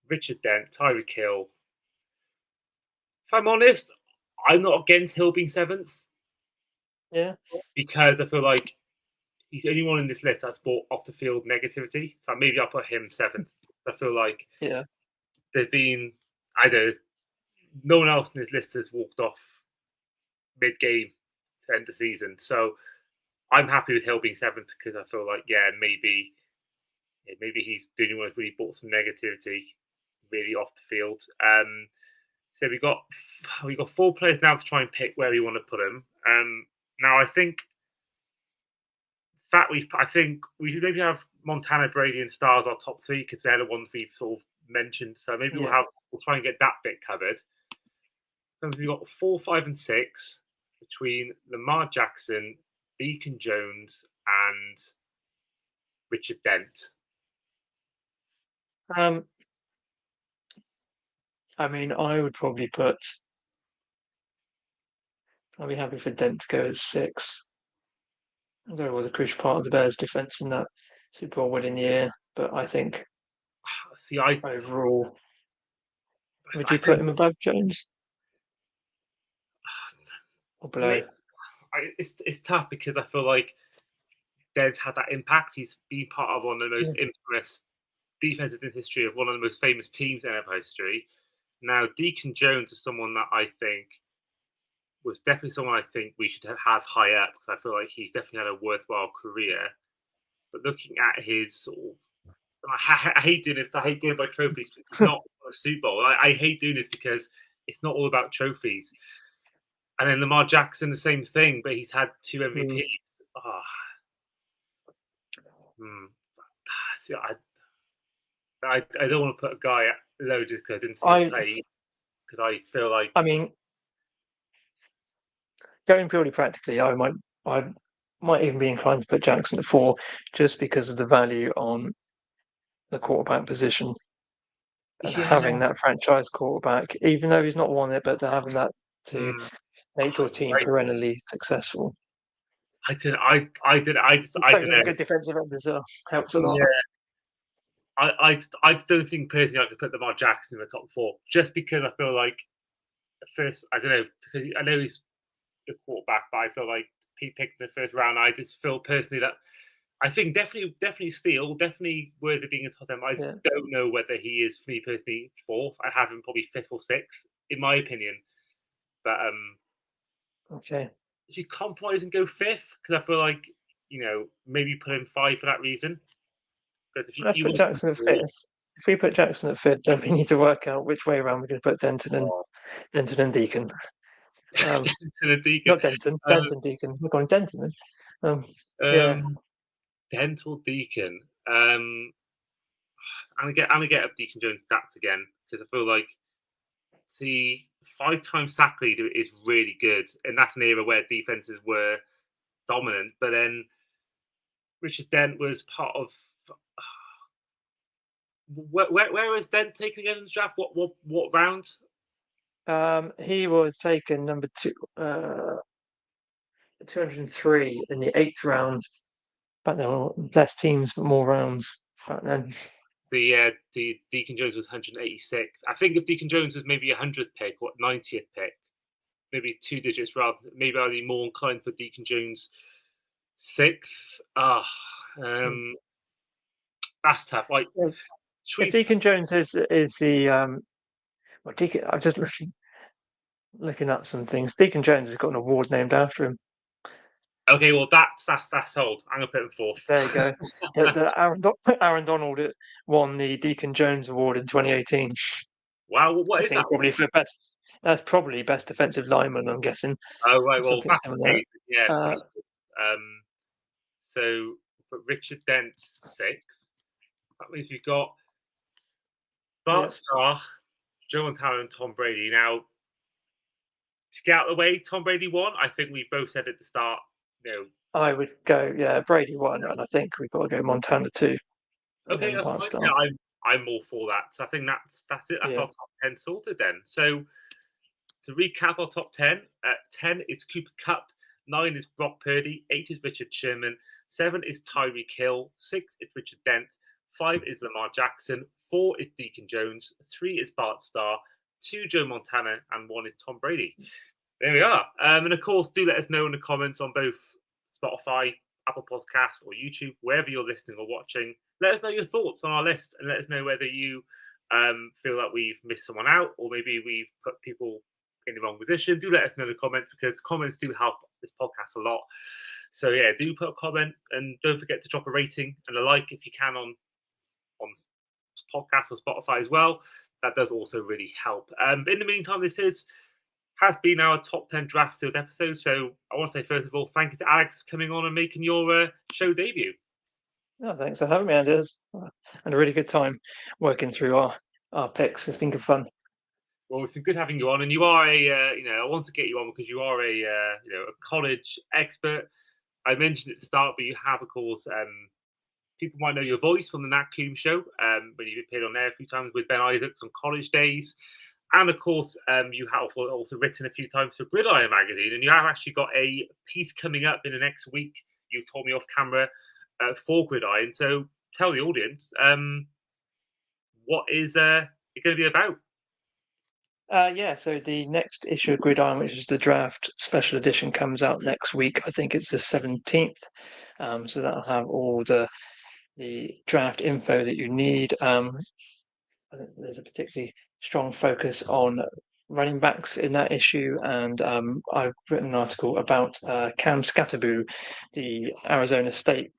Richard Dent, Tyreek Hill. If I'm honest, I'm not against Hill being 7th. Yeah. Because I feel like he's the only one in this list that's brought off the field negativity. So maybe I'll put him 7th. I feel like there's been no one else in this list has walked off mid-game to end the season. So I'm happy with Hill being 7th because I feel like maybe he's the only one who's really brought some negativity really off the field. So we got 4 players now to try and pick where we want to put them. Now I think we should maybe have Montana, Brady, and Stars our top 3 because they're the ones we've sort of mentioned. So maybe we'll try and get that bit covered. So we've got 4, 5, and 6 between Lamar Jackson, Deacon Jones, and Richard Dent. I mean, I'd be happy for Dent to go at 6. Although it was a crucial part of the Bears' defense in that Super Bowl winning year, but I think overall, would you put him above Jones or below? It's tough because I feel like Dent's had that impact. He's been part of one of the most infamous defenses in history of one of the most famous teams in NFL history. Now, Deacon Jones is someone that I think was definitely someone I think we should have high up because I feel like he's definitely had a worthwhile career. But looking at his sort of, I hate doing this. I hate going by trophies. It's not a Super Bowl. I hate doing this because it's not all about trophies. And then Lamar Jackson, the same thing, but he's had 2 MVPs. See, I don't want to put a guy low just because I didn't see him play. Because I feel like, I mean, going purely practically, I might even be inclined to put Jackson at 4 just because of the value on the quarterback position. And having that franchise quarterback, even though he's not won it, but having that to make your team perennially successful. I did. A good defensive end as well helps a lot. Yeah. I don't think personally I could put Lamar Jackson in the top 4 just because I feel like at first I don't know because I know he's the quarterback, but I feel like he picked in the first round. I just feel personally that I think definitely steal, definitely worthy of being a top 10. I just don't know whether he is, for me personally, 4th. I'd have him probably 5th or 6th, in my opinion. But okay, if you compromise and go 5th, because I feel like maybe put him 5 for that reason. Let's put Jackson at 5th. If we put Jackson at 5th, then we need to work out which way around we're going to put Denton and Deacon. Denton and Deacon. Not Denton. Denton Deacon. We're going Denton then. Dental Deacon. I'm gonna get up Deacon Jones stats again because I feel like 5-time sack leader is really good, and that's an era where defenses were dominant. But then Richard Dent was part of. Where was Dent taken again in the draft? What round? He was taken number 203 in the 8th round. Back then, less teams, but more rounds back then. The Deacon Jones was 186th. I think if Deacon Jones was maybe 100th pick or 90th pick, maybe 2 digits rather. Maybe I'd be more inclined for Deacon Jones 6th. That's tough. Like, if Deacon Jones is the Deacon, I'm just looking up some things. Deacon Jones has got an award named after him. Okay, well that's sold. I'm gonna put him 4th. There you go. Aaron Donald won the Deacon Jones Award in 2018. Wow, what is that? Probably for best. That's probably best defensive lineman, I'm guessing. Oh right, well that's amazing. Yeah. So, but Richard Dent's 6th. That means you've got Bart Starr, Joe Montana, and Tom Brady. Now, to get out of the way, Tom Brady won. I think we both said at the start. I would go, Brady 1, and I think we've got to go Montana 2. Okay, that's fine. Yeah, I'm all for that. So I think that's it. That's our top 10 sorted then. So to recap our top 10, at 10 it's Cooper Kupp, 9 is Brock Purdy, 8 is Richard Sherman, 7 is Tyreek Hill, 6 is Richard Dent, 5 is Lamar Jackson, 4 is Deacon Jones, 3 is Bart Starr, 2 Joe Montana, and 1 is Tom Brady. There we are. And of course, do let us know in the comments on both Spotify, Apple Podcasts, or YouTube, wherever you're listening or watching. Let us know your thoughts on our list, and let us know whether you feel that we've missed someone out, or maybe we've put people in the wrong position. Do let us know in the comments, because comments do help this podcast a lot. So yeah, do put a comment, and don't forget to drop a rating and a like if you can on podcast or Spotify as well. That does also really help. But in the meantime, this has been our top 10 draft field episode. So I want to say, first of all, thank you to Alex for coming on and making your show debut. Oh, thanks for having me, Andy. It's had a really good time working through our picks. It's been good fun. Well, it's been good having you on, and you are I want to get you on because you are a college expert. I mentioned at the start, but you have, of course, people might know your voice from the Nat Coombs show, when you've appeared on there a few times with Ben Isaacs on college days. And of course, you have also written a few times for Gridiron magazine, and you have actually got a piece coming up in the next week. You told me off camera for Gridiron. So tell the audience, what is it going to be about? So the next issue of Gridiron, which is the draft special edition, comes out next week. I think it's the 17th. So that'll have all the draft info that you need. I think there's a particularly strong focus on running backs in that issue, and I've written an article about Cam Scatterboo, the Arizona State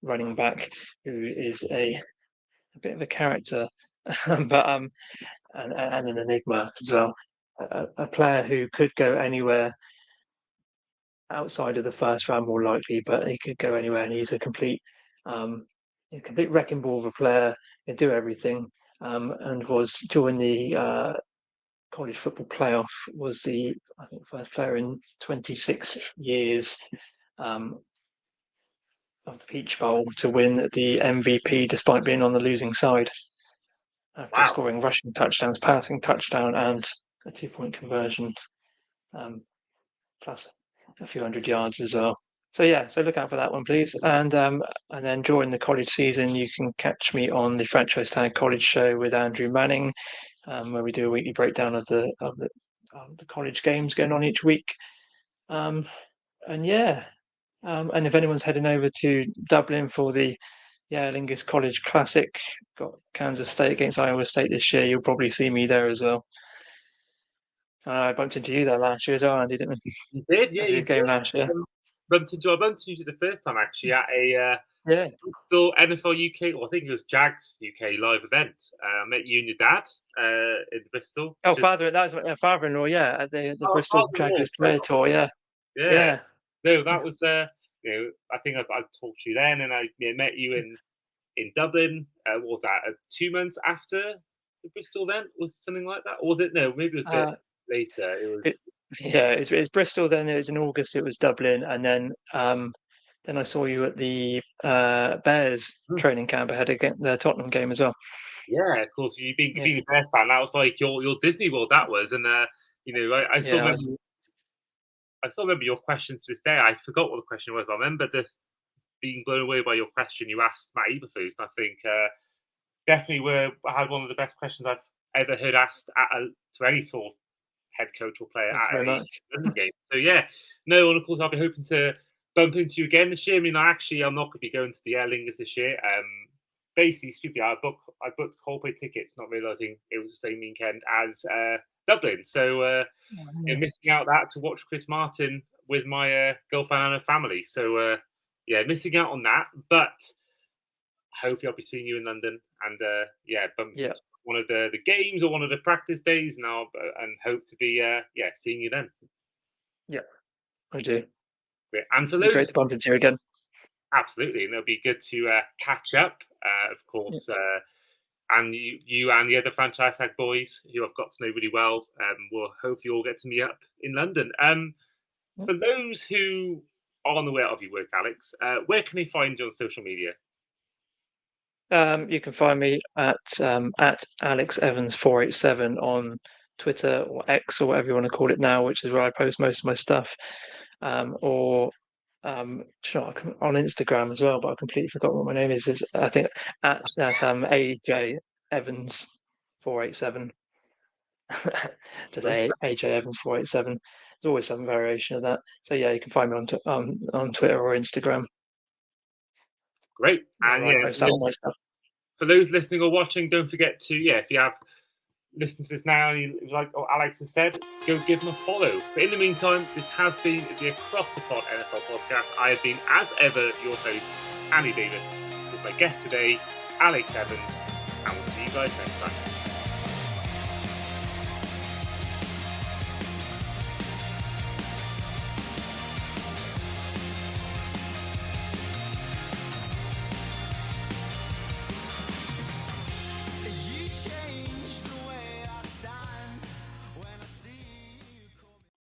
running back, who is a bit of a character, but and an enigma as well. A player who could go anywhere outside of the first round, more likely, but he could go anywhere, and he's a complete wrecking ball of a player. He can do everything, and was during the college football playoff, was the first player in 26 years of the Peach Bowl to win the MVP despite being on the losing side, after scoring rushing touchdowns, passing touchdown, and a 2-point conversion, plus a few hundred yards as well. So look out for that one, please. And then during the college season, you can catch me on the Franchise Tag College Show with Andrew Manning, where we do a weekly breakdown of the college games going on each week. And if anyone's heading over to Dublin for the Aer Lingus College Classic, got Kansas State against Iowa State this year, you'll probably see me there as well. I bumped into you there last year as well, Andy, didn't we? You did, yeah. You game last year. I bumped into you the first time actually at a Bristol NFL UK, or I think it was Jags UK live event. I met you and your dad in Bristol. Oh, that was my father-in-law, at the Bristol Jaguars player tour, yeah. No, that was I think I talked to you then, and I met you in Dublin. What was that? 2 months after the Bristol event, was something like that, or was it? No, maybe it was a bit later. It was. It's Bristol. Then it was in August. It was Dublin, and then I saw you at the Bears training camp ahead of the Tottenham game as well. Yeah, of course. You being a Bears fan, that was like your Disney World. That was, and I still remember. I still remember your question to this day. I forgot what the question was. I remember this being blown away by your question you asked Matt Eberflus. I think definitely had one of the best questions I've ever heard asked to any sort of head coach or player at a game. So and of course I'll be hoping to bump into you again this year. I mean, I'm not going to be going to the Aer Lingus this year. Basically, stupid. I booked Coldplay tickets, not realizing it was the same weekend as Dublin. So missing out that to watch Chris Martin with my girlfriend and her family. So missing out on that. But hopefully I'll be seeing you in London, and one of the games or one of the practice days now, and hope to be seeing you then. Yeah, I do. Great. And for those, great to bump into you again. Absolutely, and it'll be good to catch up, of course. And you and the other franchise tag boys who I've got to know really well, will hopefully all get to meet up in London. For those who are unaware of your work, Alex, where can they find you on social media? You can find me at Alex Evans 487 on Twitter or X or whatever you want to call it now, which is where I post most of my stuff. Or on Instagram as well, but I completely forgot what my name is. I think that's AJ Evans 487. Just AJ Evans 487. There's always some variation of that. So yeah, you can find me on Twitter or Instagram. Great. And I post all my stuff. For those listening or watching, don't forget to, if you have listened to this now and you like what Alex has said, go give him a follow. But in the meantime, this has been the Across the Pod NFL podcast. I have been, as ever, your host, Andy Davis, with my guest today, Alex Evans, and we'll see you guys next time.